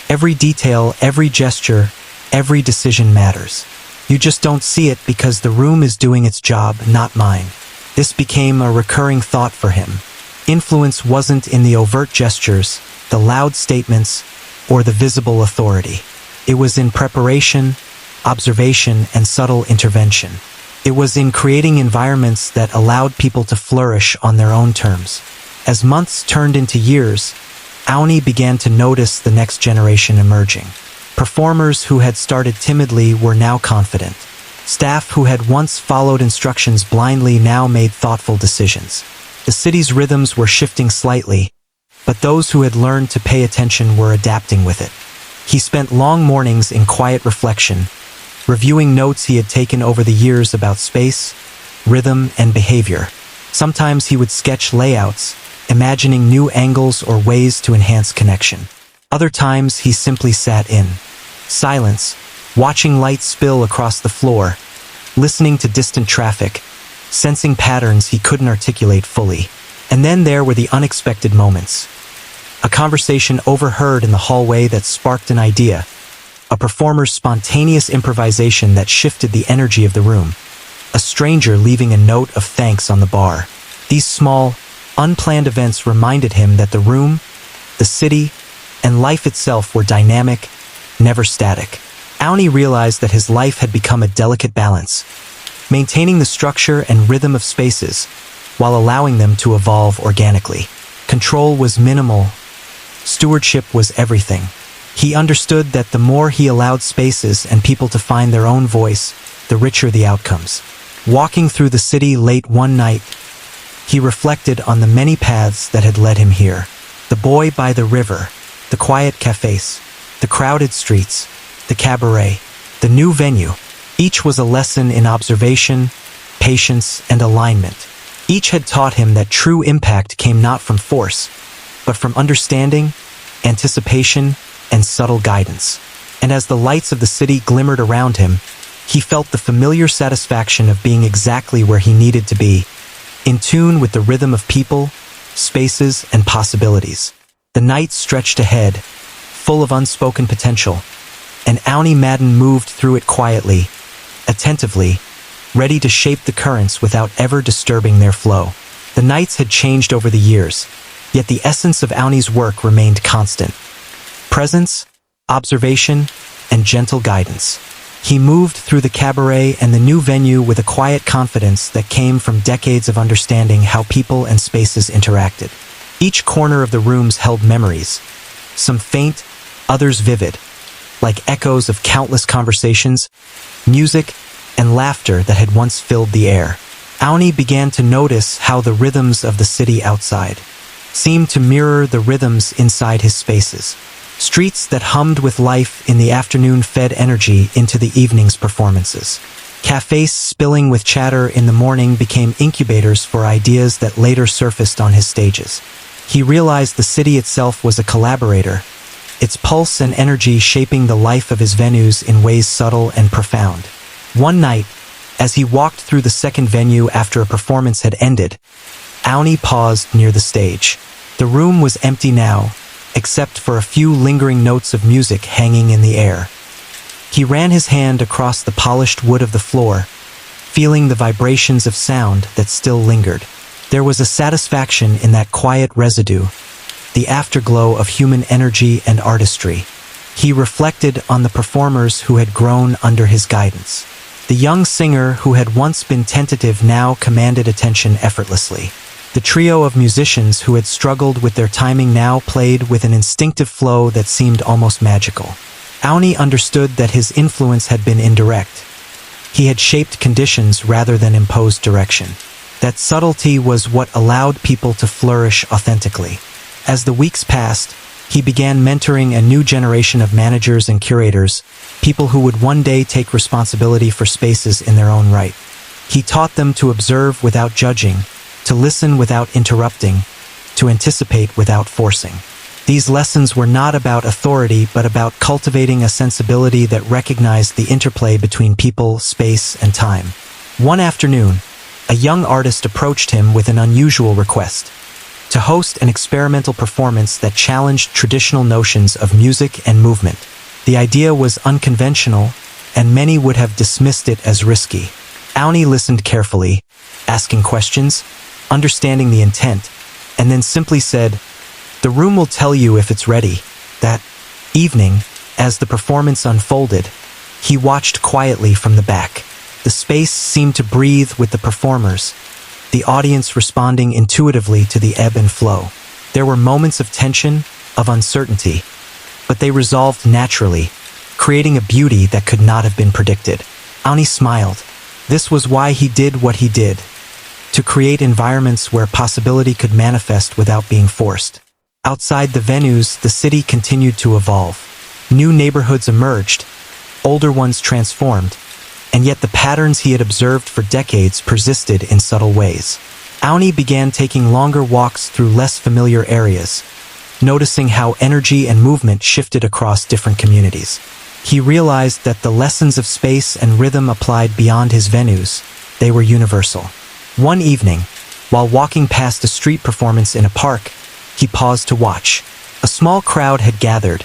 Every detail, every gesture, every decision matters. You just don't see it because the room is doing its job, not mine." This became a recurring thought for him. Influence wasn't in the overt gestures, the loud statements, or the visible authority. It was in preparation, observation, and subtle intervention. It was in creating environments that allowed people to flourish on their own terms. As months turned into years, Owney began to notice the next generation emerging. Performers who had started timidly were now confident. Staff who had once followed instructions blindly now made thoughtful decisions. The city's rhythms were shifting slightly, but those who had learned to pay attention were adapting with it. He spent long mornings in quiet reflection, reviewing notes he had taken over the years about space, rhythm, and behavior. Sometimes he would sketch layouts, imagining new angles or ways to enhance connection. Other times he simply sat in silence, watching light spill across the floor, listening to distant traffic, sensing patterns he couldn't articulate fully. And then there were the unexpected moments. A conversation overheard in the hallway that sparked an idea. A performer's spontaneous improvisation that shifted the energy of the room. A stranger leaving a note of thanks on the bar. These small, unplanned events reminded him that the room, the city, and life itself were dynamic, never static. Owney realized that his life had become a delicate balance, maintaining the structure and rhythm of spaces, while allowing them to evolve organically. Control was minimal. Stewardship was everything. He understood that the more he allowed spaces and people to find their own voice, the richer the outcomes. Walking through the city late one night, he reflected on the many paths that had led him here. The boy by the river, the quiet cafes, the crowded streets, the cabaret, the new venue. Each was a lesson in observation, patience, and alignment. Each had taught him that true impact came not from force, but from understanding, anticipation, and subtle guidance. And as the lights of the city glimmered around him, he felt the familiar satisfaction of being exactly where he needed to be, in tune with the rhythm of people, spaces, and possibilities. The night stretched ahead, full of unspoken potential, and Owney Madden moved through it quietly, attentively, ready to shape the currents without ever disturbing their flow. The nights had changed over the years, yet the essence of Owney's work remained constant. Presence, observation, and gentle guidance. He moved through the cabaret and the new venue with a quiet confidence that came from decades of understanding how people and spaces interacted. Each corner of the rooms held memories, some faint, others vivid, like echoes of countless conversations, music, and laughter that had once filled the air. Owney began to notice how the rhythms of the city outside seemed to mirror the rhythms inside his spaces. Streets that hummed with life in the afternoon fed energy into the evening's performances. Cafes spilling with chatter in the morning became incubators for ideas that later surfaced on his stages. He realized the city itself was a collaborator, its pulse and energy shaping the life of his venues in ways subtle and profound. One night, as he walked through the second venue after a performance had ended, Owney paused near the stage. The room was empty now, except for a few lingering notes of music hanging in the air. He ran his hand across the polished wood of the floor, feeling the vibrations of sound that still lingered. There was a satisfaction in that quiet residue, the afterglow of human energy and artistry. He reflected on the performers who had grown under his guidance. The young singer who had once been tentative now commanded attention effortlessly. The trio of musicians who had struggled with their timing now played with an instinctive flow that seemed almost magical. Owney understood that his influence had been indirect. He had shaped conditions rather than imposed direction. That subtlety was what allowed people to flourish authentically. As the weeks passed, he began mentoring a new generation of managers and curators, people who would one day take responsibility for spaces in their own right. He taught them to observe without judging, to listen without interrupting, to anticipate without forcing. These lessons were not about authority, but about cultivating a sensibility that recognized the interplay between people, space, and time. One afternoon, a young artist approached him with an unusual request: to host an experimental performance that challenged traditional notions of music and movement. The idea was unconventional, and many would have dismissed it as risky. Owney listened carefully, asking questions, understanding the intent, and then simply said, "The room will tell you if it's ready." That evening, as the performance unfolded, he watched quietly from the back. The space seemed to breathe with the performers, the audience responding intuitively to the ebb and flow. There were moments of tension, of uncertainty, but they resolved naturally, creating a beauty that could not have been predicted. Owney smiled. This was why he did what he did, to create environments where possibility could manifest without being forced. Outside the venues, the city continued to evolve. New neighborhoods emerged, older ones transformed, and yet the patterns he had observed for decades persisted in subtle ways. Owney began taking longer walks through less familiar areas, noticing how energy and movement shifted across different communities. He realized that the lessons of space and rhythm applied beyond his venues. They were universal. One evening, while walking past a street performance in a park, he paused to watch. A small crowd had gathered,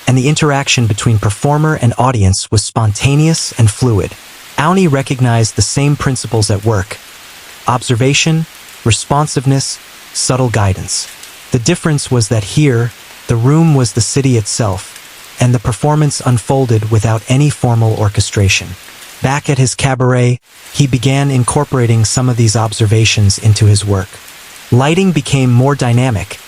and the interaction between performer and audience was spontaneous and fluid. Owney recognized the same principles at work: observation, responsiveness, subtle guidance. The difference was that here, the room was the city itself, and the performance unfolded without any formal orchestration. Back at his cabaret, he began incorporating some of these observations into his work. Lighting became more dynamic,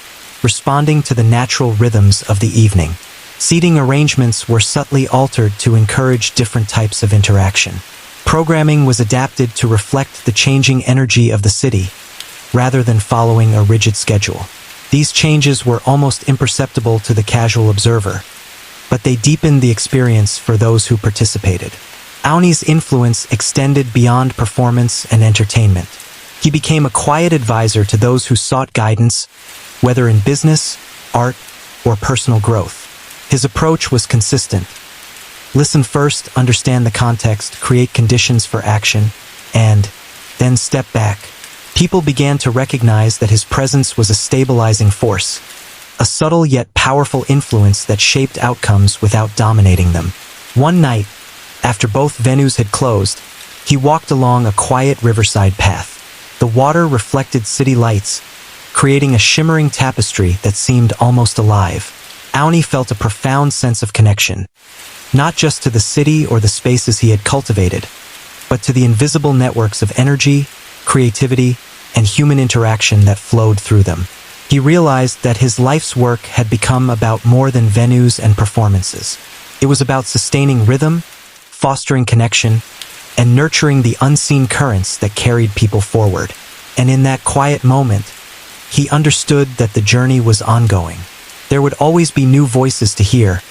responding to the natural rhythms of the evening. Seating arrangements were subtly altered to encourage different types of interaction. Programming was adapted to reflect the changing energy of the city, rather than following a rigid schedule. These changes were almost imperceptible to the casual observer, but they deepened the experience for those who participated. Owney's influence extended beyond performance and entertainment. He became a quiet advisor to those who sought guidance, whether in business, art, or personal growth. His approach was consistent. Listen first, understand the context, create conditions for action, and then step back. People began to recognize that his presence was a stabilizing force, a subtle yet powerful influence that shaped outcomes without dominating them. One night, after both venues had closed, he walked along a quiet riverside path. The water reflected city lights, creating a shimmering tapestry that seemed almost alive. Owney felt a profound sense of connection, not just to the city or the spaces he had cultivated, but to the invisible networks of energy, creativity, and human interaction that flowed through them. He realized that his life's work had become about more than venues and performances. It was about sustaining rhythm, fostering connection, and nurturing the unseen currents that carried people forward. And in that quiet moment, he understood that the journey was ongoing. There would always be new voices to hear,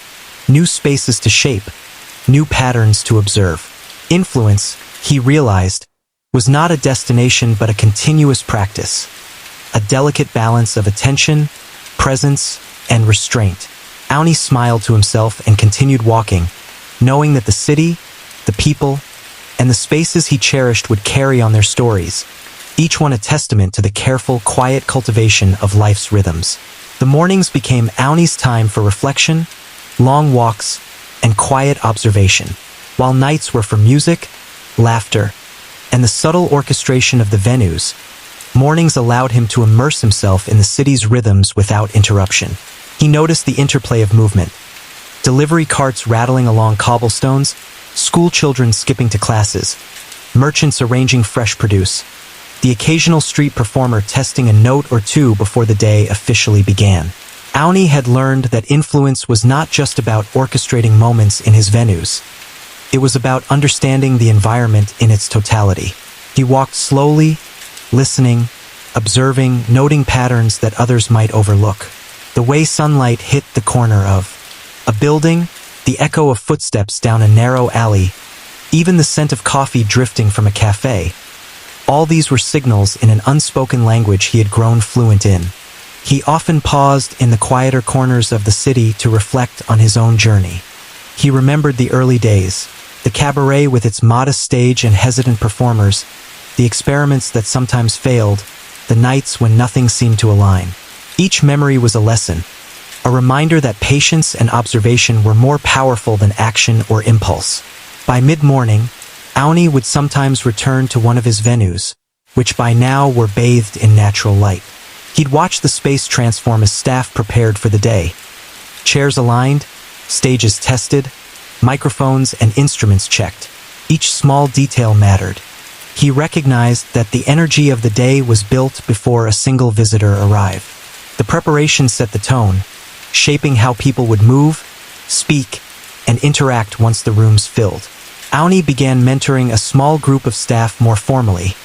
new spaces to shape, new patterns to observe. Influence, he realized, was not a destination but a continuous practice, a delicate balance of attention, presence, and restraint. Owney smiled to himself and continued walking, knowing that the city, the people, and the spaces he cherished would carry on their stories, each one a testament to the careful, quiet cultivation of life's rhythms. The mornings became Owney's time for reflection, long walks, and quiet observation, while nights were for music, laughter, and the subtle orchestration of the venues. Mornings allowed him to immerse himself in the city's rhythms without interruption. He noticed the interplay of movement, delivery carts rattling along cobblestones, school children skipping to classes, merchants arranging fresh produce, the occasional street performer testing a note or two before the day officially began. Owney had learned that influence was not just about orchestrating moments in his venues. It was about understanding the environment in its totality. He walked slowly, listening, observing, noting patterns that others might overlook. The way sunlight hit the corner of a building, the echo of footsteps down a narrow alley, even the scent of coffee drifting from a cafe. All these were signals in an unspoken language he had grown fluent in. He often paused in the quieter corners of the city to reflect on his own journey. He remembered the early days, the cabaret with its modest stage and hesitant performers, the experiments that sometimes failed, the nights when nothing seemed to align. Each memory was a lesson, a reminder that patience and observation were more powerful than action or impulse. By mid-morning, Owney would sometimes return to one of his venues, which by now were bathed in natural light. He'd watch the space transform as staff prepared for the day. Chairs aligned, stages tested, microphones and instruments checked. Each small detail mattered. He recognized that the energy of the day was built before a single visitor arrived. The preparation set the tone, shaping how people would move, speak, and interact once the rooms filled. Owney began mentoring a small group of staff more formally,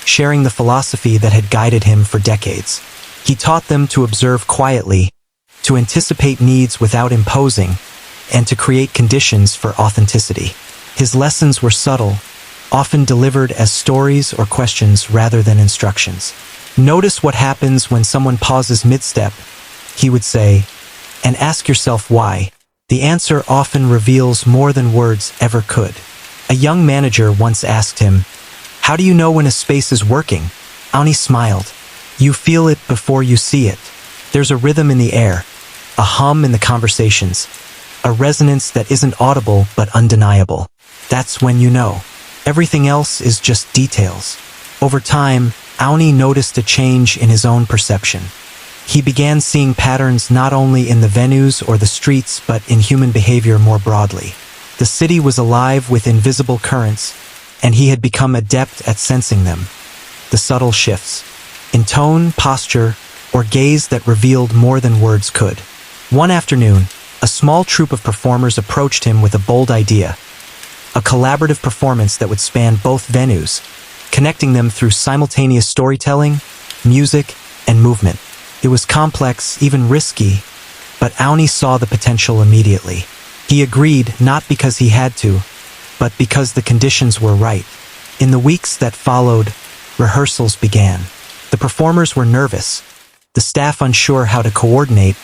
sharing the philosophy that had guided him for decades. He taught them to observe quietly, to anticipate needs without imposing, and to create conditions for authenticity. His lessons were subtle, often delivered as stories or questions rather than instructions. Notice what happens when someone pauses mid-step, he would say, and ask yourself why. The answer often reveals more than words ever could. A young manager once asked him, "How do you know when a space is working?" Owney smiled. "You feel it before you see it. There's a rhythm in the air, a hum in the conversations, a resonance that isn't audible but undeniable. That's when you know. Everything else is just details." Over time, Owney noticed a change in his own perception. He began seeing patterns not only in the venues or the streets but in human behavior more broadly. The city was alive with invisible currents, and he had become adept at sensing them. The subtle shifts, in tone, posture, or gaze that revealed more than words could. One afternoon, a small troupe of performers approached him with a bold idea, a collaborative performance that would span both venues, connecting them through simultaneous storytelling, music, and movement. It was complex, even risky, but Owney saw the potential immediately. He agreed not because he had to, but because the conditions were right. In the weeks that followed, rehearsals began. The performers were nervous, the staff unsure how to coordinate,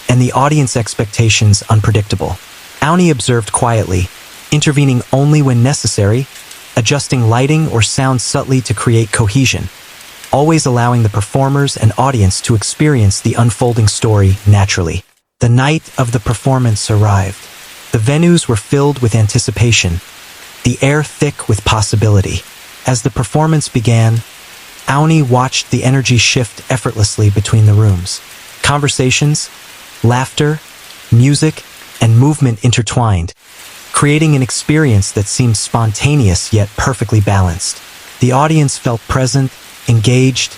and the audience expectations unpredictable. Owney observed quietly, intervening only when necessary, adjusting lighting or sound subtly to create cohesion, always allowing the performers and audience to experience the unfolding story naturally. The night of the performance arrived. The venues were filled with anticipation, the air thick with possibility. As the performance began, Owney watched the energy shift effortlessly between the rooms. Conversations, laughter, music, and movement intertwined, creating an experience that seemed spontaneous yet perfectly balanced. The audience felt present, engaged,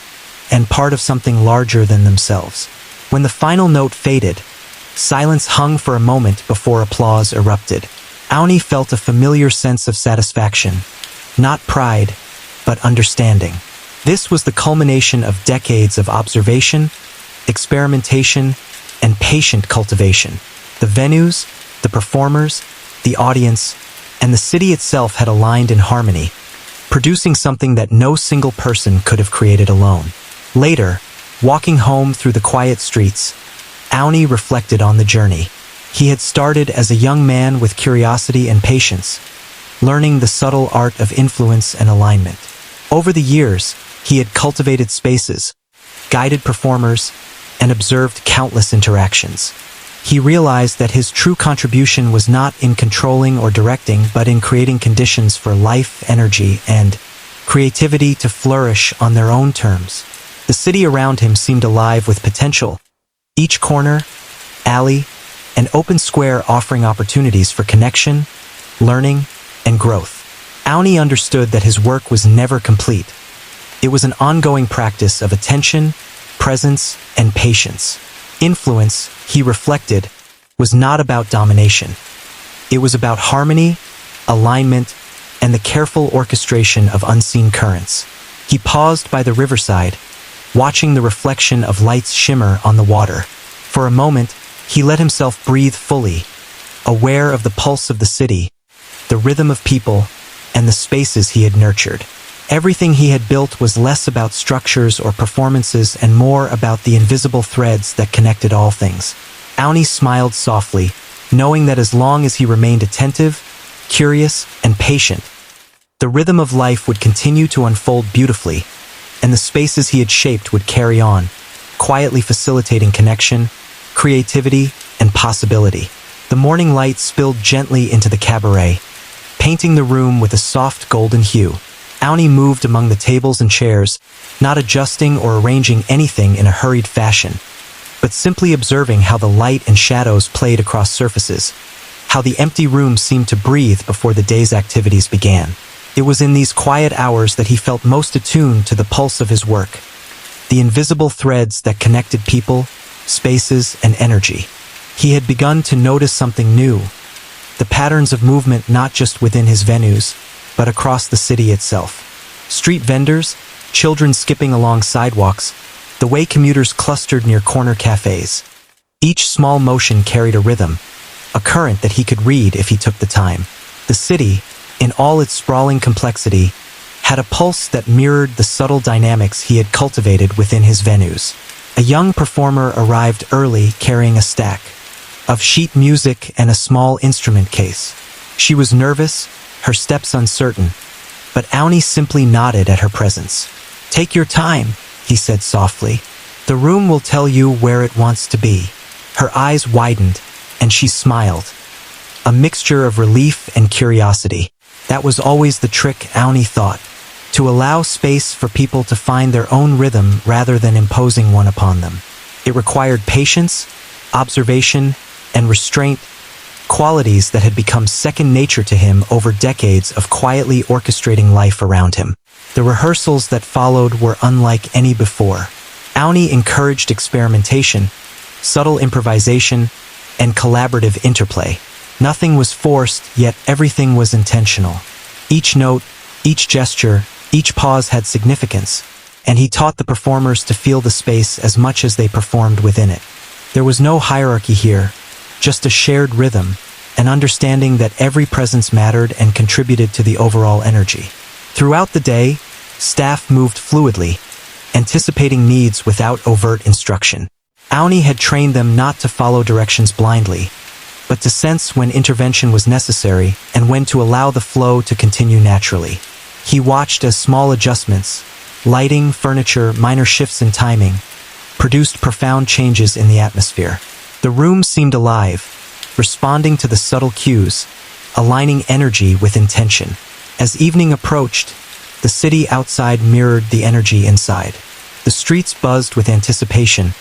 and part of something larger than themselves. When the final note faded, silence hung for a moment before applause erupted. Owney felt a familiar sense of satisfaction, not pride, but understanding. This was the culmination of decades of observation, experimentation, and patient cultivation. The venues, the performers, the audience, and the city itself had aligned in harmony, producing something that no single person could have created alone. Later, walking home through the quiet streets, Owney reflected on the journey. He had started as a young man with curiosity and patience, learning the subtle art of influence and alignment. Over the years, he had cultivated spaces, guided performers, and observed countless interactions. He realized that his true contribution was not in controlling or directing, but in creating conditions for life, energy, and creativity to flourish on their own terms. The city around him seemed alive with potential, each corner, alley, and open square offering opportunities for connection, learning, and growth. Owney understood that his work was never complete. It was an ongoing practice of attention, presence, and patience. Influence, he reflected, was not about domination. It was about harmony, alignment, and the careful orchestration of unseen currents. He paused by the riverside, watching the reflection of lights shimmer on the water. For a moment, he let himself breathe fully, aware of the pulse of the city, the rhythm of people, and the spaces he had nurtured. Everything he had built was less about structures or performances and more about the invisible threads that connected all things. Owney smiled softly, knowing that as long as he remained attentive, curious, and patient, the rhythm of life would continue to unfold beautifully, and the spaces he had shaped would carry on, quietly facilitating connection, creativity, and possibility. The morning light spilled gently into the cabaret, painting the room with a soft golden hue. Owney moved among the tables and chairs, not adjusting or arranging anything in a hurried fashion, but simply observing how the light and shadows played across surfaces, how the empty room seemed to breathe before the day's activities began. It was in these quiet hours that he felt most attuned to the pulse of his work, the invisible threads that connected people, spaces, and energy. He had begun to notice something new, the patterns of movement not just within his venues, but across the city itself. Street vendors, children skipping along sidewalks, the way commuters clustered near corner cafes. Each small motion carried a rhythm, a current that he could read if he took the time. The city, in all its sprawling complexity, had a pulse that mirrored the subtle dynamics he had cultivated within his venues. A young performer arrived early carrying a stack of sheet music and a small instrument case. She was nervous, her steps uncertain, but Owney simply nodded at her presence. "Take your time," he said softly. "The room will tell you where it wants to be." Her eyes widened, and she smiled, a mixture of relief and curiosity. That was always the trick, Owney thought, to allow space for people to find their own rhythm rather than imposing one upon them. It required patience, observation, and restraint, qualities that had become second nature to him over decades of quietly orchestrating life around him. The rehearsals that followed were unlike any before. Owney encouraged experimentation, subtle improvisation, and collaborative interplay. Nothing was forced, yet everything was intentional. Each note, each gesture, each pause had significance, and he taught the performers to feel the space as much as they performed within it. There was no hierarchy here, just a shared rhythm, an understanding that every presence mattered and contributed to the overall energy. Throughout the day, staff moved fluidly, anticipating needs without overt instruction. Owney had trained them not to follow directions blindly, but to sense when intervention was necessary and when to allow the flow to continue naturally. He watched as small adjustments, lighting, furniture, minor shifts in timing, produced profound changes in the atmosphere. The room seemed alive, responding to the subtle cues, aligning energy with intention. As evening approached, the city outside mirrored the energy inside. The streets buzzed with anticipation,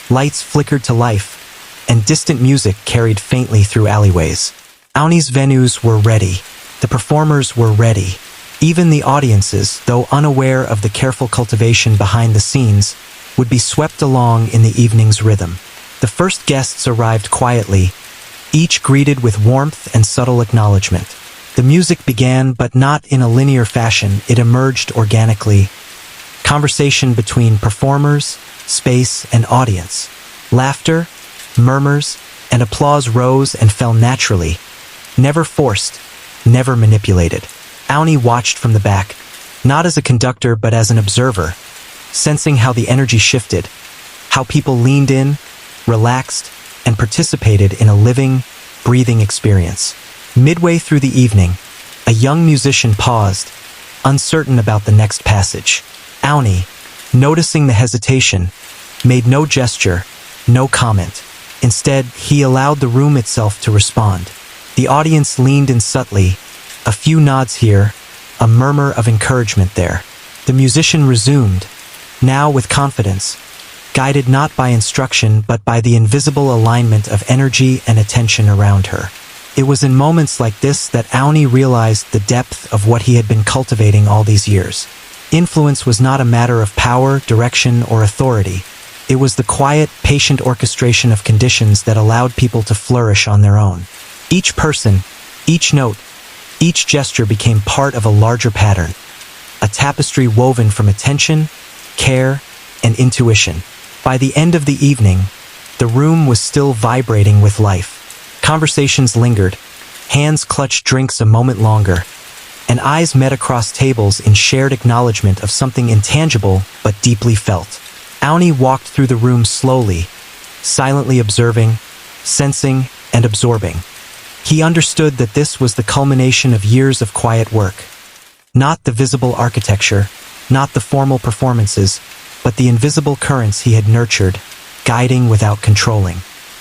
lights flickered to life, and distant music carried faintly through alleyways. Owney's venues were ready. The performers were ready. Even the audiences, though unaware of the careful cultivation behind the scenes, would be swept along in the evening's rhythm. The first guests arrived quietly, each greeted with warmth and subtle acknowledgement. The music began, but not in a linear fashion. It emerged organically. Conversation between performers, space, and audience. Laughter, murmurs, and applause rose and fell naturally, never forced, never manipulated. Owney watched from the back, not as a conductor but as an observer, sensing how the energy shifted, how people leaned in, relaxed, and participated in a living, breathing experience. Midway through the evening, a young musician paused, uncertain about the next passage. Owney, noticing the hesitation, made no gesture, no comment. Instead, he allowed the room itself to respond. The audience leaned in subtly, a few nods here, a murmur of encouragement there. The musician resumed, now with confidence, guided not by instruction but by the invisible alignment of energy and attention around her. It was in moments like this that Owney realized the depth of what he had been cultivating all these years. Influence was not a matter of power, direction, or authority. It was the quiet, patient orchestration of conditions that allowed people to flourish on their own. Each person, each note, each gesture became part of a larger pattern, a tapestry woven from attention, care, and intuition. By the end of the evening, the room was still vibrating with life. Conversations lingered, hands clutched drinks a moment longer, and eyes met across tables in shared acknowledgement of something intangible but deeply felt. Owney walked through the room slowly, silently observing, sensing, and absorbing. He understood that this was the culmination of years of quiet work. Not the visible architecture, not the formal performances, but the invisible currents he had nurtured, guiding without controlling.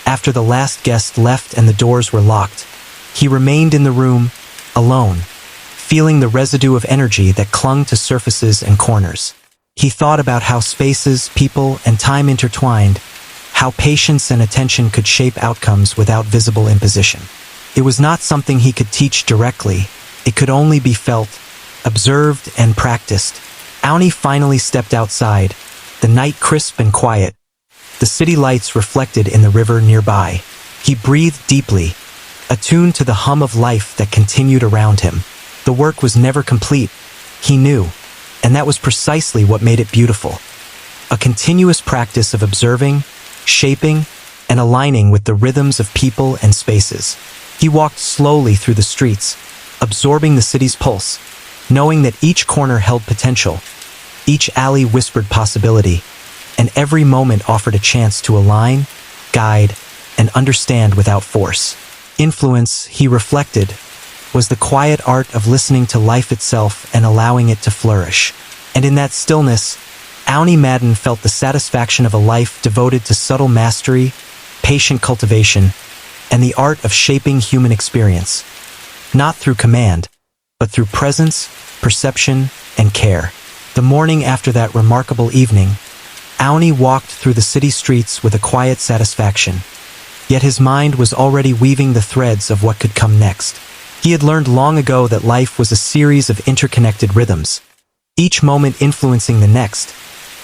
After the last guest left and the doors were locked, he remained in the room, alone, feeling the residue of energy that clung to surfaces and corners. He thought about how spaces, people, and time intertwined, how patience and attention could shape outcomes without visible imposition. It was not something he could teach directly. It could only be felt, observed, and practiced. Owney finally stepped outside, the night crisp and quiet, the city lights reflected in the river nearby. He breathed deeply, attuned to the hum of life that continued around him. The work was never complete, he knew, and that was precisely what made it beautiful. A continuous practice of observing, shaping, and aligning with the rhythms of people and spaces. He walked slowly through the streets, absorbing the city's pulse, knowing that each corner held potential, each alley whispered possibility, and every moment offered a chance to align, guide, and understand without force. Influence, he reflected, was the quiet art of listening to life itself and allowing it to flourish. And in that stillness, Owney Madden felt the satisfaction of a life devoted to subtle mastery, patient cultivation, and the art of shaping human experience, not through command, but through presence, perception, and care. The morning after that remarkable evening, Owney walked through the city streets with a quiet satisfaction, yet his mind was already weaving the threads of what could come next. He had learned long ago that life was a series of interconnected rhythms, each moment influencing the next,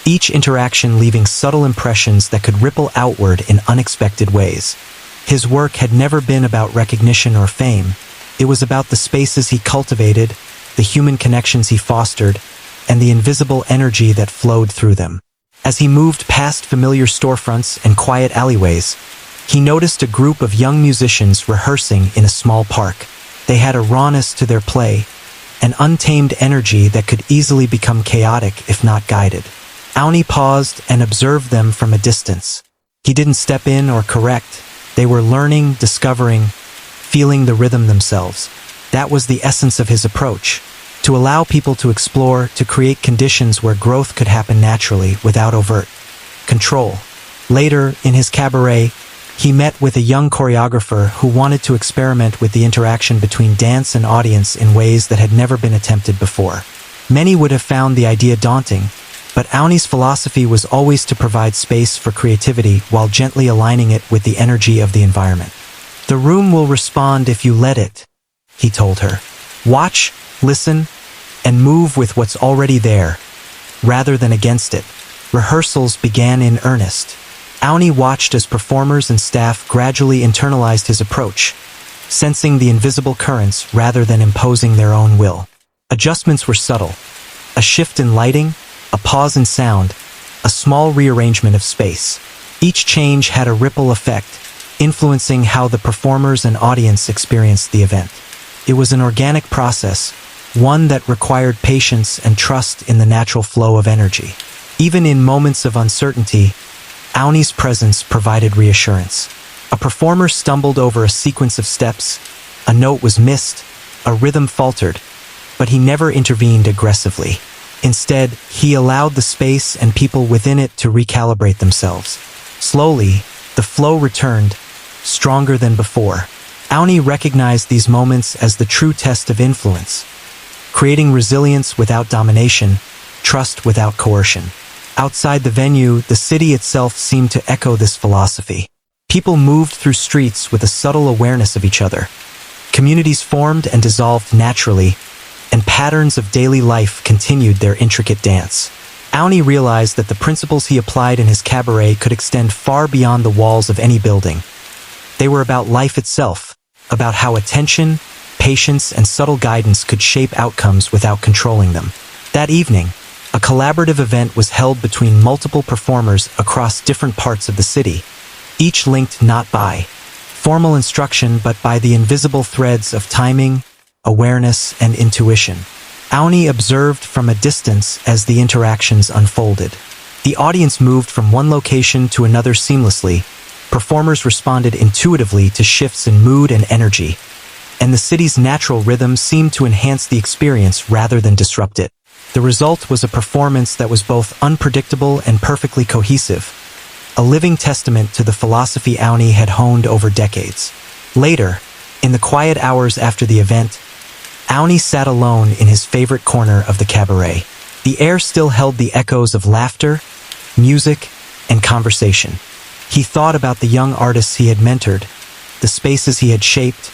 each interaction leaving subtle impressions that could ripple outward in unexpected ways. His work had never been about recognition or fame. It was about the spaces he cultivated, the human connections he fostered, and the invisible energy that flowed through them. As he moved past familiar storefronts and quiet alleyways, He noticed a group of young musicians rehearsing in a small park. They had a rawness to their play, an untamed energy that could easily become chaotic if not guided. Owney paused and observed them from a distance. He didn't step in or correct. They were learning, discovering, feeling the rhythm themselves. That was the essence of his approach, to allow people to explore, to create conditions where growth could happen naturally without overt control. Later, in his cabaret, he met with a young choreographer who wanted to experiment with the interaction between dance and audience in ways that had never been attempted before. Many would have found the idea daunting, but Owney's philosophy was always to provide space for creativity while gently aligning it with the energy of the environment. "The room will respond if you let it," he told her. "Watch, listen, and move with what's already there, rather than against it." Rehearsals began in earnest. Owney watched as performers and staff gradually internalized his approach, sensing the invisible currents rather than imposing their own will. Adjustments were subtle. A shift in lighting, a pause in sound, a small rearrangement of space. Each change had a ripple effect, influencing how the performers and audience experienced the event. It was an organic process, one that required patience and trust in the natural flow of energy. Even in moments of uncertainty, Owney's presence provided reassurance. A performer stumbled over a sequence of steps, a note was missed, a rhythm faltered, but he never intervened aggressively. Instead, he allowed the space and people within it to recalibrate themselves. Slowly, the flow returned, stronger than before. Owney recognized these moments as the true test of influence, creating resilience without domination, trust without coercion. Outside the venue, the city itself seemed to echo this philosophy. People moved through streets with a subtle awareness of each other. Communities formed and dissolved naturally, and patterns of daily life continued their intricate dance. Owney realized that the principles he applied in his cabaret could extend far beyond the walls of any building. They were about life itself, about how attention, patience, and subtle guidance could shape outcomes without controlling them. That evening, a collaborative event was held between multiple performers across different parts of the city, each linked not by formal instruction but by the invisible threads of timing, awareness, and intuition. Owney observed from a distance as the interactions unfolded. The audience moved from one location to another seamlessly. Performers responded intuitively to shifts in mood and energy, and the city's natural rhythm seemed to enhance the experience rather than disrupt it. The result was a performance that was both unpredictable and perfectly cohesive, a living testament to the philosophy Owney had honed over decades. Later, in the quiet hours after the event, Owney sat alone in his favorite corner of the cabaret. The air still held the echoes of laughter, music, and conversation. He thought about the young artists he had mentored, the spaces he had shaped,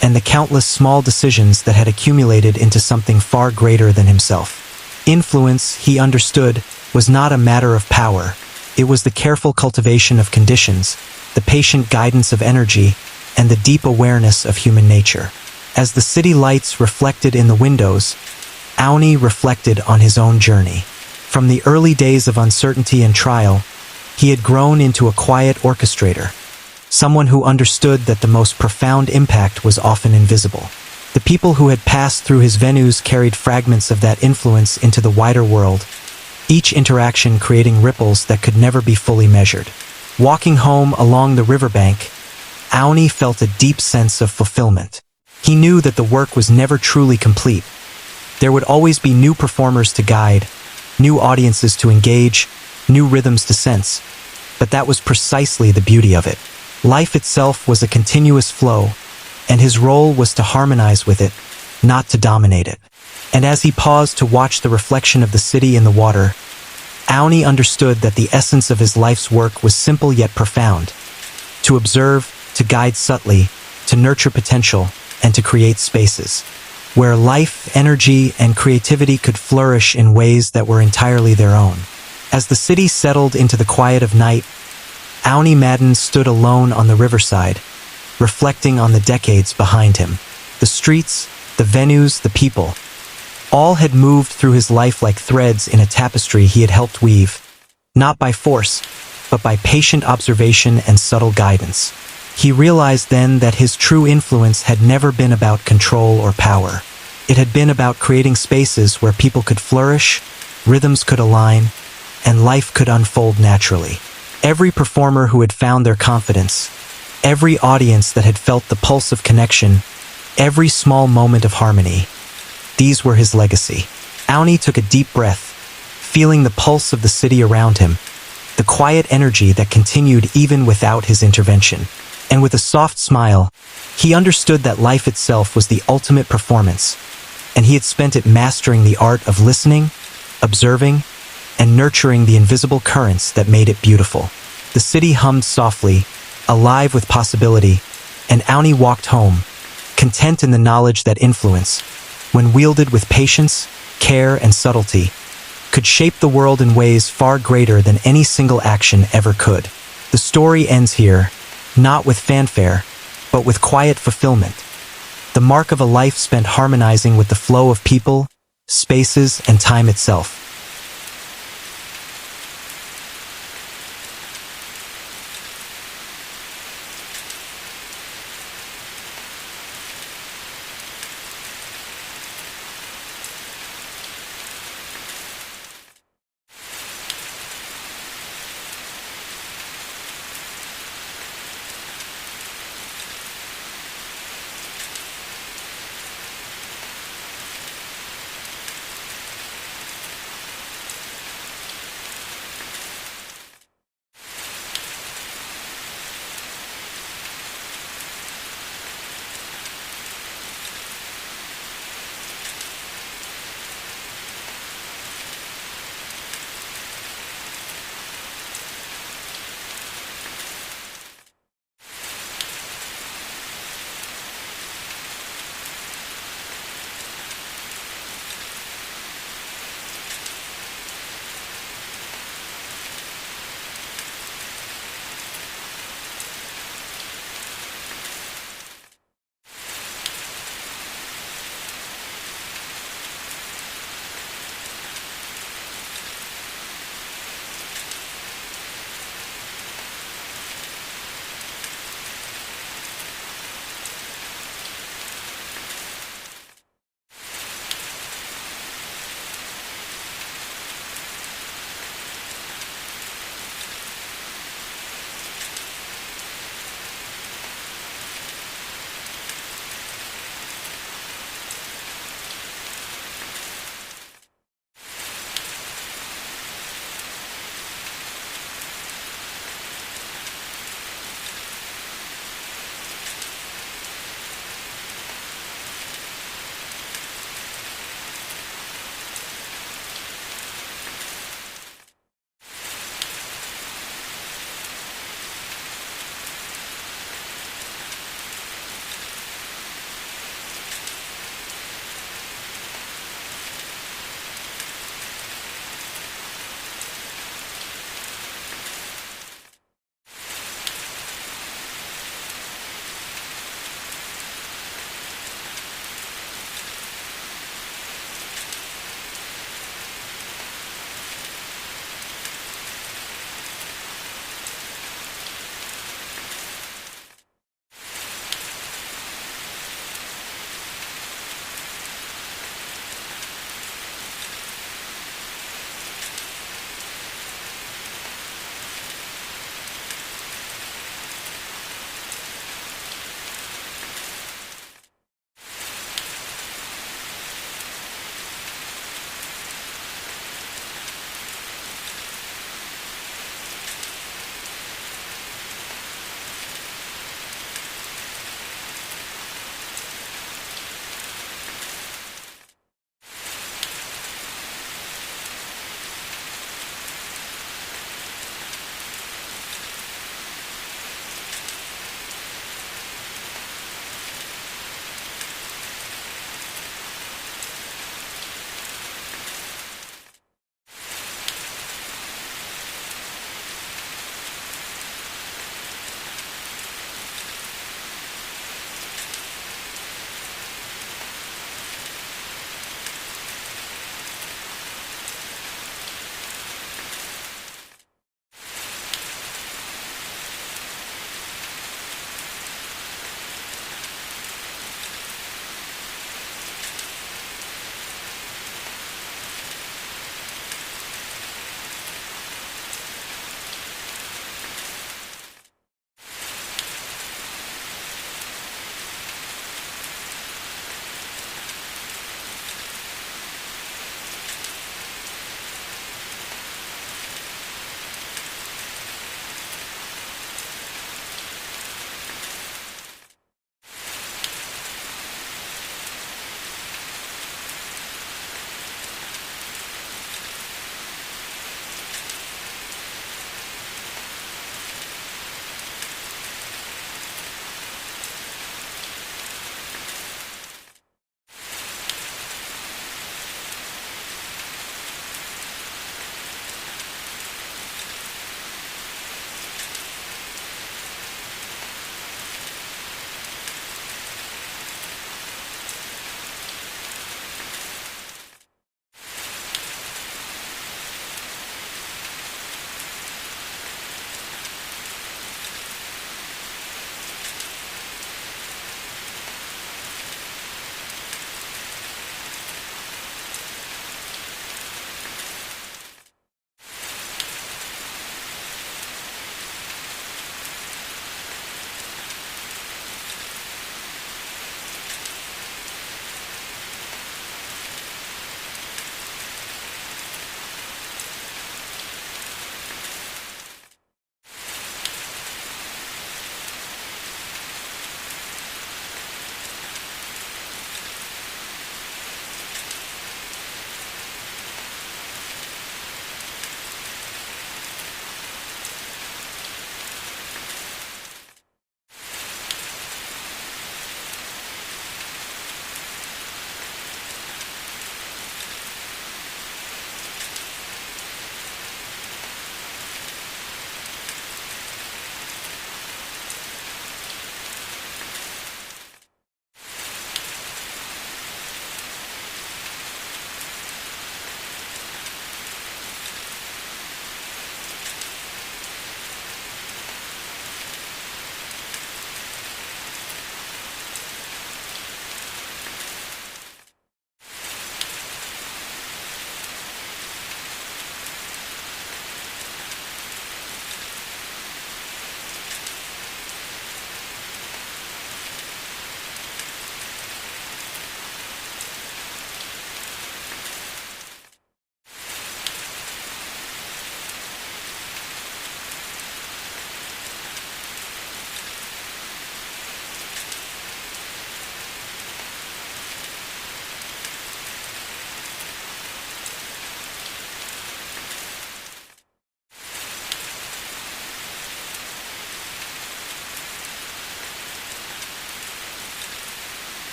and the countless small decisions that had accumulated into something far greater than himself. Influence, he understood, was not a matter of power. It was the careful cultivation of conditions, the patient guidance of energy, and the deep awareness of human nature. As the city lights reflected in the windows, Owney reflected on his own journey. From the early days of uncertainty and trial, he had grown into a quiet orchestrator, someone who understood that the most profound impact was often invisible. The people who had passed through his venues carried fragments of that influence into the wider world, each interaction creating ripples that could never be fully measured. Walking home along the riverbank, Owney felt a deep sense of fulfillment. He knew that the work was never truly complete. There would always be new performers to guide, new audiences to engage, new rhythms to sense, but that was precisely the beauty of it. Life itself was a continuous flow, and his role was to harmonize with it, not to dominate it. And as he paused to watch the reflection of the city in the water, Owney understood that the essence of his life's work was simple yet profound: to observe, to guide subtly, to nurture potential, and to create spaces where life, energy, and creativity could flourish in ways that were entirely their own. As the city settled into the quiet of night, Owney Madden stood alone on the riverside, reflecting on the decades behind him. The streets, the venues, the people, all had moved through his life like threads in a tapestry he had helped weave, not by force, but by patient observation and subtle guidance. He realized then that his true influence had never been about control or power. It had been about creating spaces where people could flourish, rhythms could align, and life could unfold naturally. Every performer who had found their confidence, every audience that had felt the pulse of connection, every small moment of harmony, these were his legacy. Owney took a deep breath, feeling the pulse of the city around him, the quiet energy that continued even without his intervention. And with a soft smile, he understood that life itself was the ultimate performance, and he had spent it mastering the art of listening, observing, and nurturing the invisible currents that made it beautiful. The city hummed softly, alive with possibility, and Owney walked home, content in the knowledge that influence, when wielded with patience, care, and subtlety, could shape the world in ways far greater than any single action ever could. The story ends here, not with fanfare, but with quiet fulfillment, the mark of a life spent harmonizing with the flow of people, spaces, and time itself.